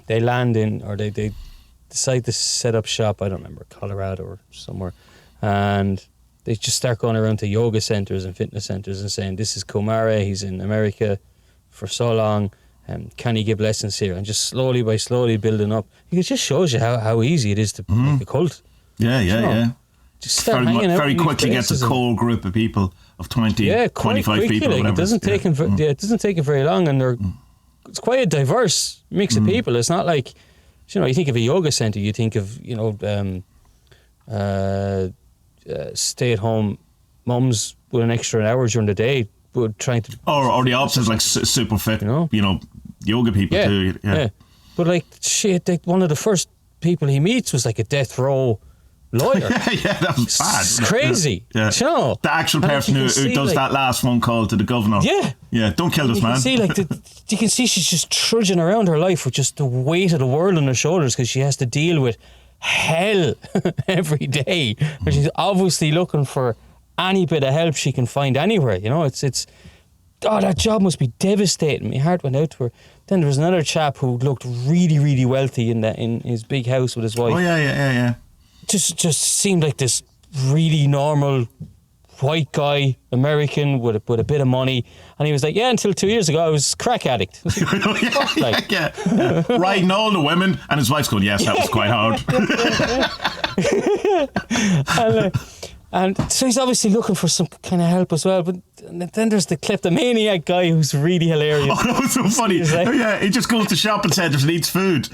they land in, or they decide to set up shop, I don't remember, Colorado or somewhere, and they just start going around to yoga centers and fitness centers and saying, this is Kumaré, he's in America for so long, can he give lessons here? And just slowly by slowly building up. It just shows you how easy it is to make a cult. Yeah. Just start hanging out. Very quickly gets a core group of people of 20, 25 people. Like, whatever. It doesn't take him. It doesn't take him very long, and it's quite a diverse mix of people. It's not like, you think of a yoga center, you think of stay-at-home mums with an extra hour during the day, but trying to or the opposite, like super fit, yoga people too. Yeah. But like shit, one of the first people he meets was like a death row lawyer. That was bad. It's crazy. Yeah. The actual person who does that last phone call to the governor. Yeah, don't kill this man. You can see she's just trudging around her life with just the weight of the world on her shoulders because she has to deal with hell every day. But she's obviously looking for any bit of help she can find anywhere. It's that job must be devastating. My heart went out to her. Then there was another chap who looked really, really wealthy in his big house with his wife. Oh yeah. Just seemed like this really normal white guy, American with a bit of money, and he was like, until 2 years ago I was crack addict. Riding all the women, and his wife's going, yes, that was quite hard. and so he's obviously looking for some kind of help as well, but then there's the kleptomaniac guy who's really hilarious. Oh, that was so funny. He just goes to shopping centres and eats food.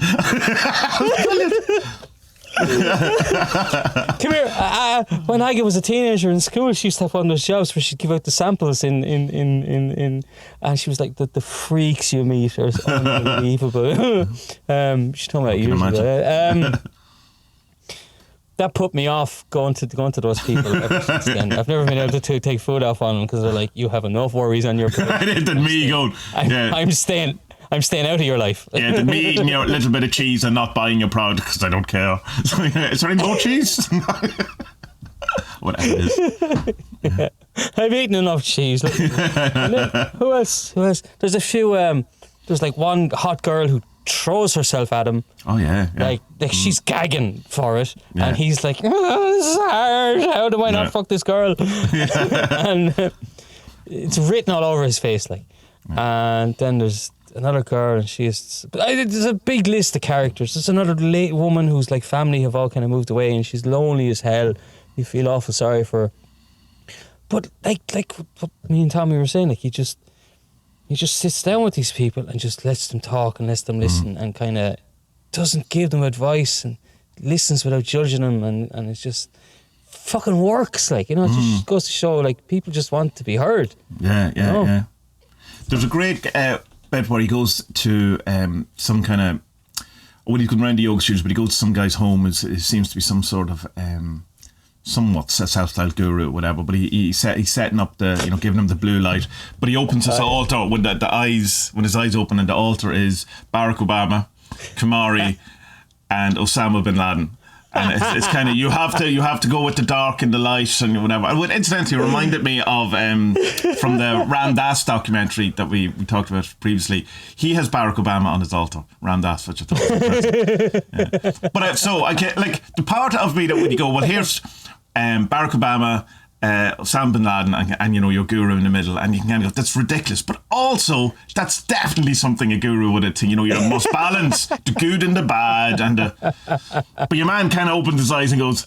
Come here. When Aggie was a teenager in school, she used to have one of those jobs where she'd give out the samples in and she was like, the freaks you meet are unbelievable. She told me that years ago. That put me off going to those people ever since then. I've never been able to take food off on them because they're like, you have enough worries on your plate. Than me going, I'm staying out of your life. Than me eating your little bit of cheese and not buying your product because I don't care. Is there any more cheese? Whatever it is. I've eaten enough cheese. Who else? There's a few. There's like one hot girl who throws herself at him. Oh yeah. Like she's gagging for it, and he's like, "Oh, this is hard. How do I not fuck this girl?" And it's written all over his face, like. And then there's another girl, and there's a big list of characters. There's another late woman whose like family have all kind of moved away, and she's lonely as hell. You feel awful sorry for her. But like what me and Tommie were saying, like he just sits down with these people and just lets them talk and lets them listen and kind of doesn't give them advice and listens without judging them, and it just fucking works. Like, it just goes to show like people just want to be heard. Yeah. There's a great bit where he goes to some kind of, he's going around the yoga studios, but he goes to some guy's home. It seems to be some sort of somewhat self-styled guru or whatever, but he's setting up the, giving him the blue light. But he opens his altar when when his eyes open, and the altar is Barack Obama, Kumaré, and Osama bin Laden. And it's kind of, you have to go with the dark and the light and whatever. And incidentally, it reminded me of from the Ram Dass documentary that we talked about previously. He has Barack Obama on his altar, Ram Dass, which I thought was interesting. Yeah. But so I get like the part of me that when you go, well, here's Barack Obama, Osama bin Laden, and your guru in the middle, and you can kind of go, that's ridiculous, but also that's definitely something a guru would have to, you must balance the good and the bad, but your man kind of opens his eyes and goes,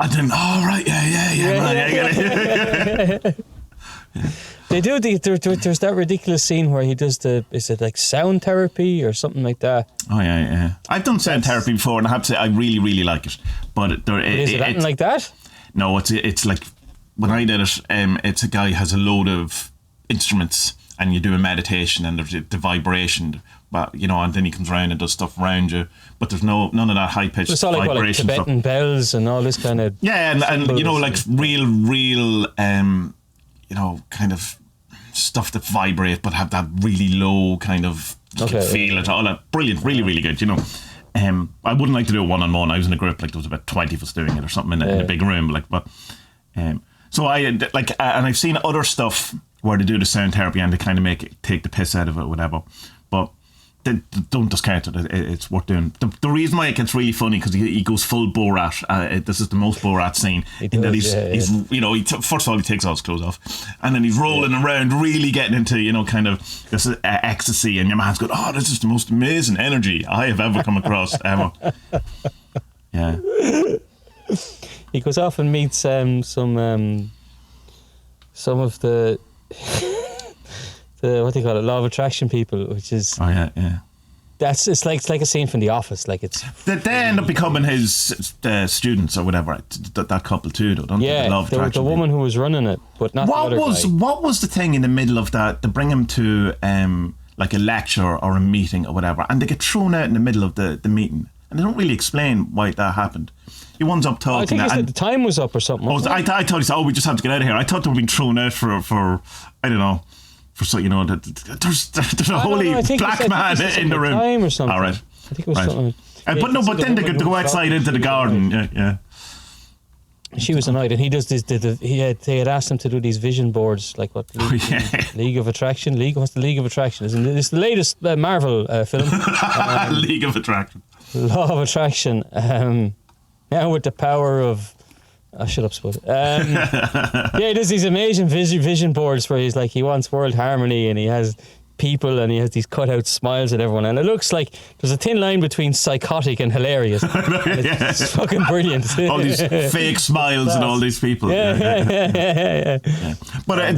and then, right, yeah, right, I get it. They do there's that ridiculous scene where he does is it like sound therapy or something like that? Oh yeah. I've done sound therapy before, and I have to say I really, really like it. But is it anything like that? No, it's like when I did it. It's a guy has a load of instruments, and you do a meditation, and there's the vibration, but and then he comes around and does stuff around you. But there's none of that high pitched it's all like vibration what, like Tibetan bells and all this kind of and like real kind of stuff that vibrate but have that really low kind of you can feel it all. That brilliant, really, really good. I wouldn't like to do it one-on-one. I was in a group, like there was about 20 of us doing it or something in a big room, so I and I've seen other stuff where they do the sound therapy and they kind of take the piss out of it or whatever, but they don't discount it. It's worth doing. The reason why it gets really funny because he goes full Borat. This is the most Borat scene. First of all he takes all his clothes off, and then he's rolling around, really getting into kind of this ecstasy, and your man's going, "Oh, this is the most amazing energy I have ever come across ever." Yeah. he goes off and meets some of the what do you call it, law of attraction people, which is it's like a scene from The Office. Like they end up becoming his students or whatever. That couple too, though, don't they? The woman who was running it, but not the other guy. What was the thing in the middle of that? They bring him to like a lecture or a meeting or whatever, and they get thrown out in the middle of the meeting, and they don't really explain why that happened. He winds up talking. I think the time was up or something. I thought he said, we just have to get out of here. I thought they were being thrown out for I don't know. For so there's a holy black man in the room. Time or something. All right. I think it was something. But then they go outside into the garden. Yeah. She was annoyed, and he does this. They had asked him to do these vision boards, like what? League of Attraction. What's the League of Attraction? It's the latest Marvel film. League of Attraction. Law of Attraction. Now with the power of. Shut up, Spud. He does these amazing vision boards where he wants world harmony, and he has people, and he has these cutout smiles at everyone, and it looks like there's a thin line between psychotic and hilarious. And it's fucking brilliant. All these fake smiles and all these people. Yeah. But I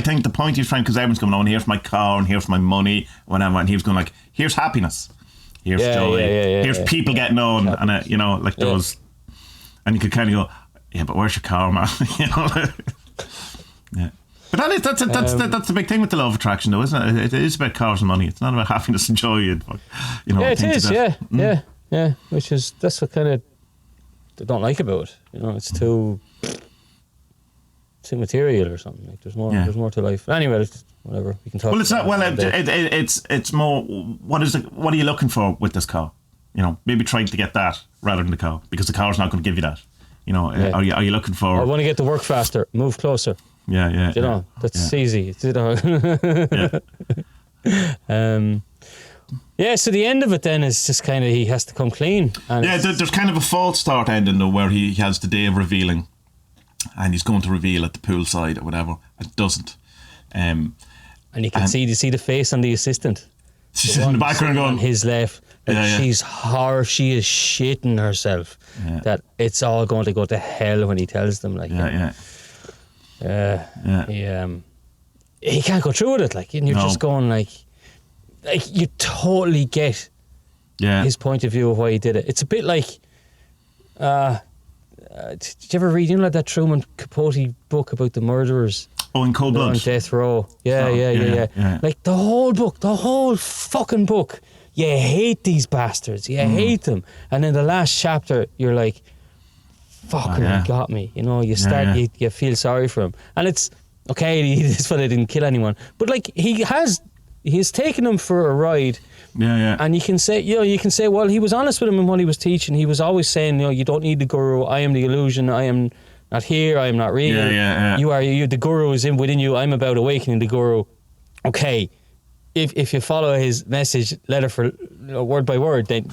think the point he's trying, because everyone's coming on, here's my car and here's my money, whatever, and he was going like, here's happiness, here's joy, here's people getting on, and there was, and you could kind of go, yeah, but where's your car, man? Yeah. But that's the big thing with the law of attraction, though, isn't it? It is about cars and money. It's not about happiness and joy. It is. Yeah. That's what kind of I don't like about it. It's too material or something. Like there's more to life. Anyway, whatever we can talk. Well, it's not. Well, it's more. What are you looking for with this car? Maybe trying to get that rather than the car, because the car's not going to give you that. Are you looking for? I want to get to work faster, move closer. Yeah. That's easy. So the end of it then is just kind of he has to come clean. And there's kind of a false start ending though, where he has the day of revealing, and he's going to reveal at the poolside or whatever. It doesn't. And you can see the face on the assistant. She's in the background going, on his left. She's horror. She is shitting herself. That it's all going to go to hell when he tells them. He can't go through with it. And you're just going like you totally get his point of view of why he did it. It's a bit like. Did you ever read that Truman Capote book about the murderers? Oh, in Cold Blood. On death row. Yeah. Like the whole fucking book. You hate these bastards. You hate them. And in the last chapter, you're like, fucking he got me. You start, you feel sorry for him. And it's, okay, this fella didn't kill anyone. But he's taken them for a ride. Yeah. And you can say, well, he was honest with him in what he was teaching. He was always saying, you don't need the guru. I am the illusion. I am not here. I am not real. Yeah. You. The guru is within you. I'm about awakening the guru. Okay. If you follow his message letter for word by word, then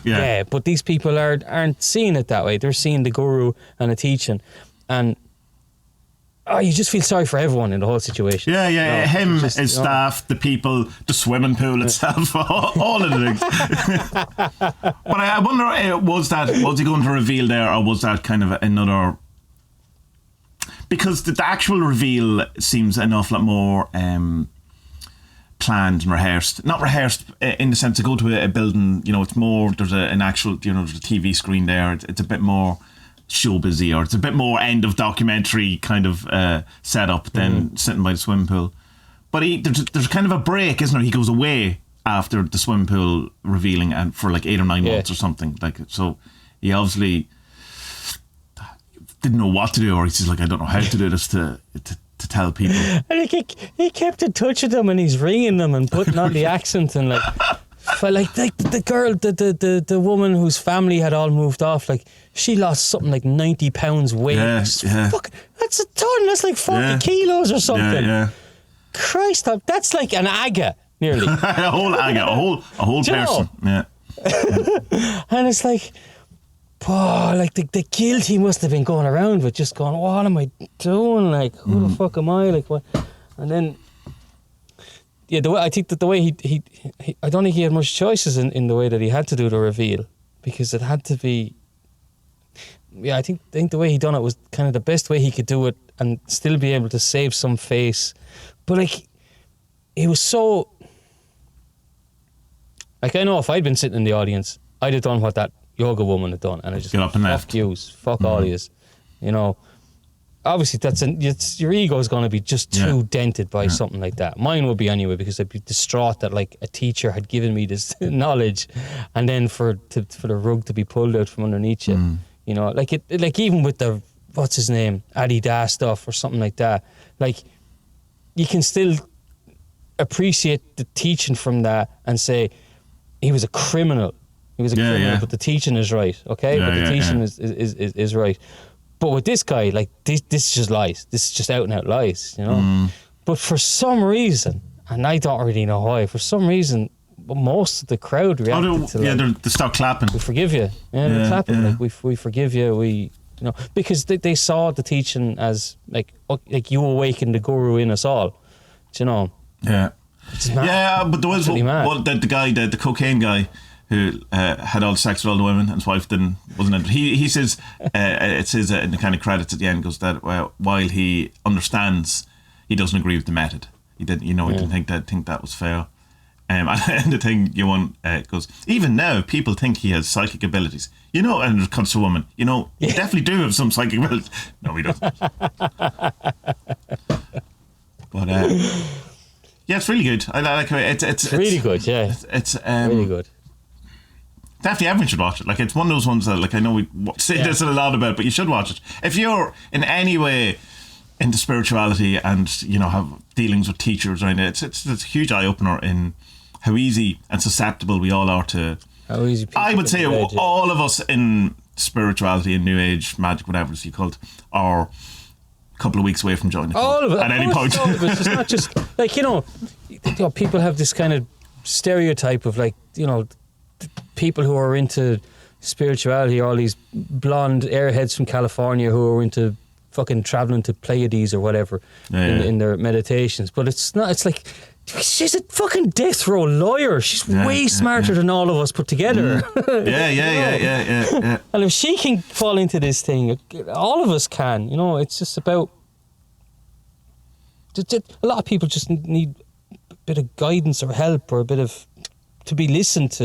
but these people aren't seeing it that way. They're seeing the guru and the teaching, and you just feel sorry for everyone in the whole situation. Yeah. Him, his staff, the people, the swimming pool itself, all of the things. But I wonder, was he going to reveal there, or was that kind of another? Because the actual reveal seems an awful lot more. Planned and rehearsed. Not rehearsed in the sense to go to a building, it's more, there's an actual, there's a TV screen there. It's a bit more showbizy, or it's a bit more end of documentary kind of setup than sitting by the swimming pool. But there's kind of a break, isn't there? He goes away after the swimming pool revealing, and for 8 or 9 months or something. So he obviously didn't know what to do, or he's just like, I don't know how to do this to tell people. And he kept in touch with them, and he's ringing them and putting on the accent, and the girl, the woman whose family had all moved off, she lost something like 90 pounds weight. Fuck, that's a ton. That's like 40 kilos or something. Yeah. Christ, that's like an aga nearly. A whole aga, a whole person. Yeah. And it's like, the guilt he must have been going around with, just going, what am I doing? Who the fuck am I? What? And then, I think that the way he I don't think he had much choices in the way that he had to do the reveal, because it had to be. yeah, I think the way he done it was kind of the best way he could do it and still be able to save some face. But like, he was so... Like, I know if I'd been sitting in the audience, I'd have done what that yoga woman had done, and I just get up and left. Fuck yous, fuck all yous, you know. Obviously, your ego is going to be just too dented by something like that. Mine would be anyway, because I'd be distraught that like a teacher had given me this knowledge, and then for the rug to be pulled out from underneath you, you know, like even with the what's his name, Adidas stuff or something like that, like you can still appreciate the teaching from that and say he was a criminal. He was a criminal, but the teaching is right, okay? But the teaching is right. But with this guy, like, this is just lies. This is just out and out lies, you know? But for some reason, and I don't really know why, for some reason, most of the crowd reacted to they start clapping. We forgive you. Yeah, they're clapping. Like, we forgive you. You know, because they saw the teaching as, like you awakened the guru in us all, you know? Yeah. Yeah, but there was the guy, the cocaine guy, who had all the sex with all the women, and his wife wasn't it. He says, it says in the kind of credits at the end, goes that while he understands, he doesn't agree with the method. He didn't, he didn't think that was fair. And the thing goes, even now people think he has psychic abilities. You know, and it comes to a woman, you know, you definitely do have some psychic abilities. No, he doesn't. But yeah, it's really good. I like it. It's really good. Yeah, it's really good. Definitely everyone should watch it. Like, it's one of those ones that, like, I know we say this a lot about, but you should watch it. If you're in any way into spirituality and, you know, have dealings with teachers or anything, it's a huge eye-opener in how easy and susceptible we all are to... How easy I would say all of us in spirituality, in New Age, magic, whatever it's called, are a couple of weeks away from joining all of it at any point. All of it. It's not just... Like, you know, people have this kind of stereotype of, like, you know... people who are into spirituality, all these blonde airheads from California who are into fucking travelling to Pleiades or whatever in their meditations. But it's not, it's like, she's a fucking death row lawyer. She's way smarter than all of us put together. Yeah. And if she can fall into this thing, all of us can. You know, it's just about... A lot of people just need a bit of guidance or help or a bit of... to be listened to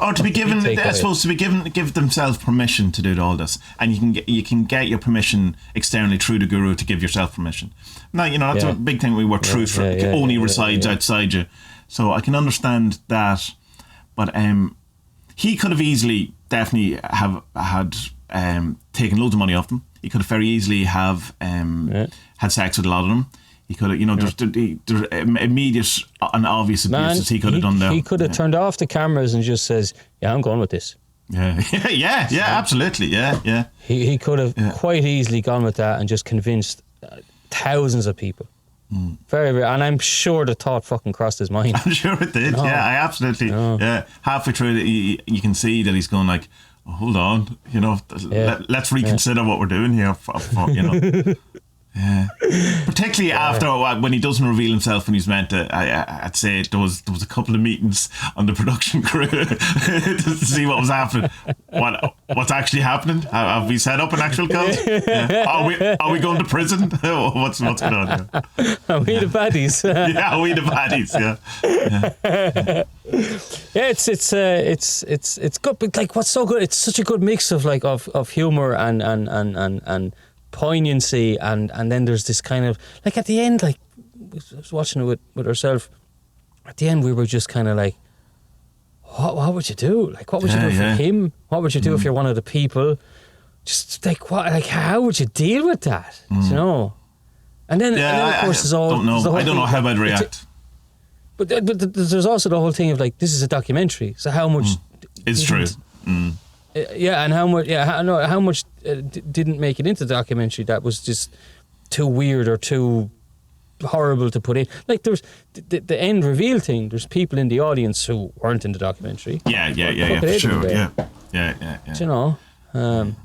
or to be given, I suppose, to be give themselves permission to do all this, and you can get your permission externally through the guru to give yourself permission. Now, you know, that's a big thing where truth only resides outside you. So I can understand that, but he could have easily definitely have had taken loads of money off them. He could have very easily have had sex with a lot of them. He could have, you know, there's immediate and obvious abuses he could have done there. He could have turned off the cameras and just says, "Yeah, I'm going with this." Yeah, absolutely, yeah. He could have quite easily gone with that and just convinced thousands of people. Very, very, and I'm sure the thought fucking crossed his mind. I'm sure it did. No. Yeah, I absolutely. No. Yeah, halfway through, you can see that he's going like, oh, "Hold on, you know, let's reconsider what we're doing here." You know. Yeah, particularly after when he doesn't reveal himself when he's meant to. I'd say there was a couple of meetings on the production crew to see what was happening. What's actually happening? Have we set up an actual cult? Yeah. Are we going to prison? What's going on here? Are we the baddies? Yeah, are we the baddies? Yeah, it's good. But like, what's so good? It's such a good mix of like of humor and poignancy, and then there's this kind of like at the end, like I was watching it with ourselves. At the end, we were just kind of like, what would you do? Like, what would you do for him? What would you do if you're one of the people? Just like what? Like, how would you deal with that? You know? And then of course, there's all. I don't know how I'd react. But there's also the whole thing of like, this is a documentary, so how much is true? And how much? How much didn't make it into the documentary that was just too weird or too horrible to put in? Like, there's the end reveal thing. There's people in the audience who weren't in the documentary. Yeah, for sure. Yeah. You know,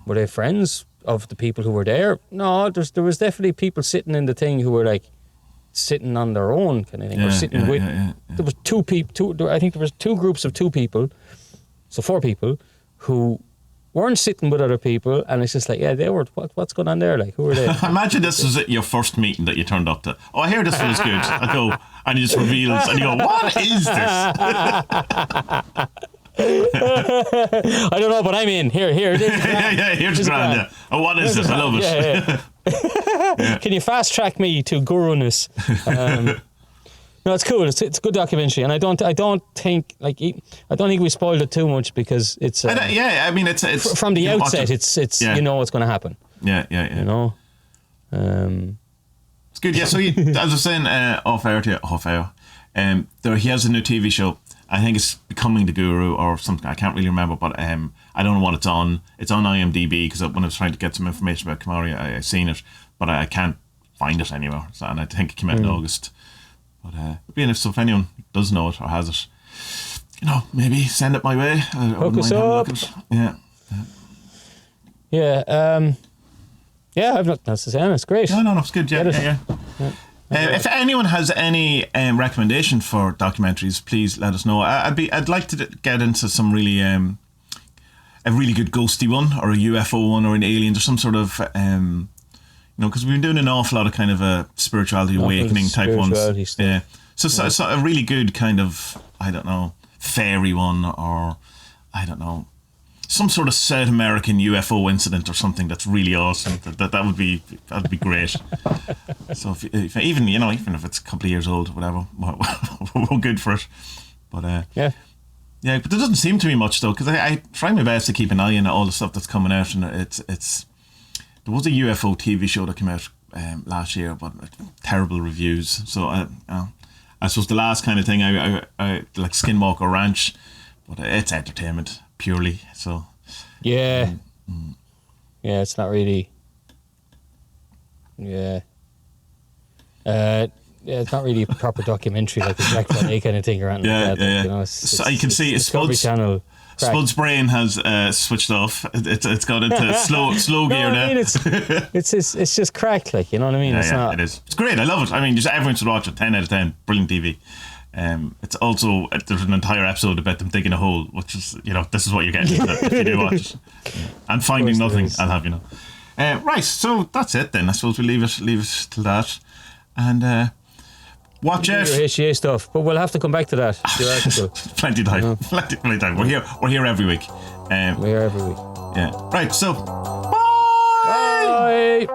were they friends of the people who were there? No, there was definitely people sitting in the thing who were like sitting on their own kind of thing, or sitting with. There was I think there was two groups of two people, so 4 people, who weren't sitting with other people, and it's just like, yeah, they were. What's going on there? Like, who are they? Imagine this was your first meeting that you turned up to. Oh, I hear this feels good. I go, and he just reveals, and you go, what is this? I don't know, but I'm in. Here it is. Yeah, here's grand. Yeah. Oh, what is this? I love it. Yeah. Can you fast track me to guru-ness? No, it's cool. It's a good documentary, and I don't think we spoiled it too much because it's. I mean, it's from the outset. It's you know what's going to happen. Yeah. You know. It's good. Yeah. So as I was saying off air, he has a new TV show. I think it's Becoming the Guru or something. I can't really remember, but I don't know what it's on. It's on IMDb because when I was trying to get some information about Kumaré, I seen it, but I can't find it anywhere. So, and I think it came out in August. But if anyone does know it or has it, maybe send it my way. Hook us up. Yeah. I've nothing else to say. It's great. No, it's good. Yeah. If anyone has any recommendation for documentaries, please let us know. I'd like to get into some really a really good ghosty one or a UFO one or an alien or some sort of because we've been doing an awful lot of kind of a spirituality awakening type ones. Stuff. Yeah. So a really good kind of, I don't know, fairy one or I don't know, some sort of South American UFO incident or something that's really awesome. That'd be great. So if even if it's a couple of years old, whatever, we're good for it. But but there doesn't seem to be much though, because I try my best to keep an eye on all the stuff that's coming out, and it's there was a UFO TV show that came out last year, but terrible reviews. So I suppose the last kind of thing I like Skinwalker Ranch, but it's entertainment purely. So it's not really. It's not really a proper documentary like the Black Friday kind of thing or anything like that. So you can see Discovery Channel. Spud's brain has switched off. It's got into slow gear now. I mean, it's just cracked, like, you know what I mean? It is. It's great. I love it. I mean, just everyone should watch it. 10 out of 10. Brilliant TV. It's also there's an entire episode about them digging a hole, which is this is what you're getting into if you do watch it. And finding nothing. I'll have right. So that's it then. I suppose we leave it till that, and watch out. Your HGA stuff, but we'll have to come back to that. Plenty of time. Plenty of time. We're here every week. We're here every week. Yeah. Right. So. Bye.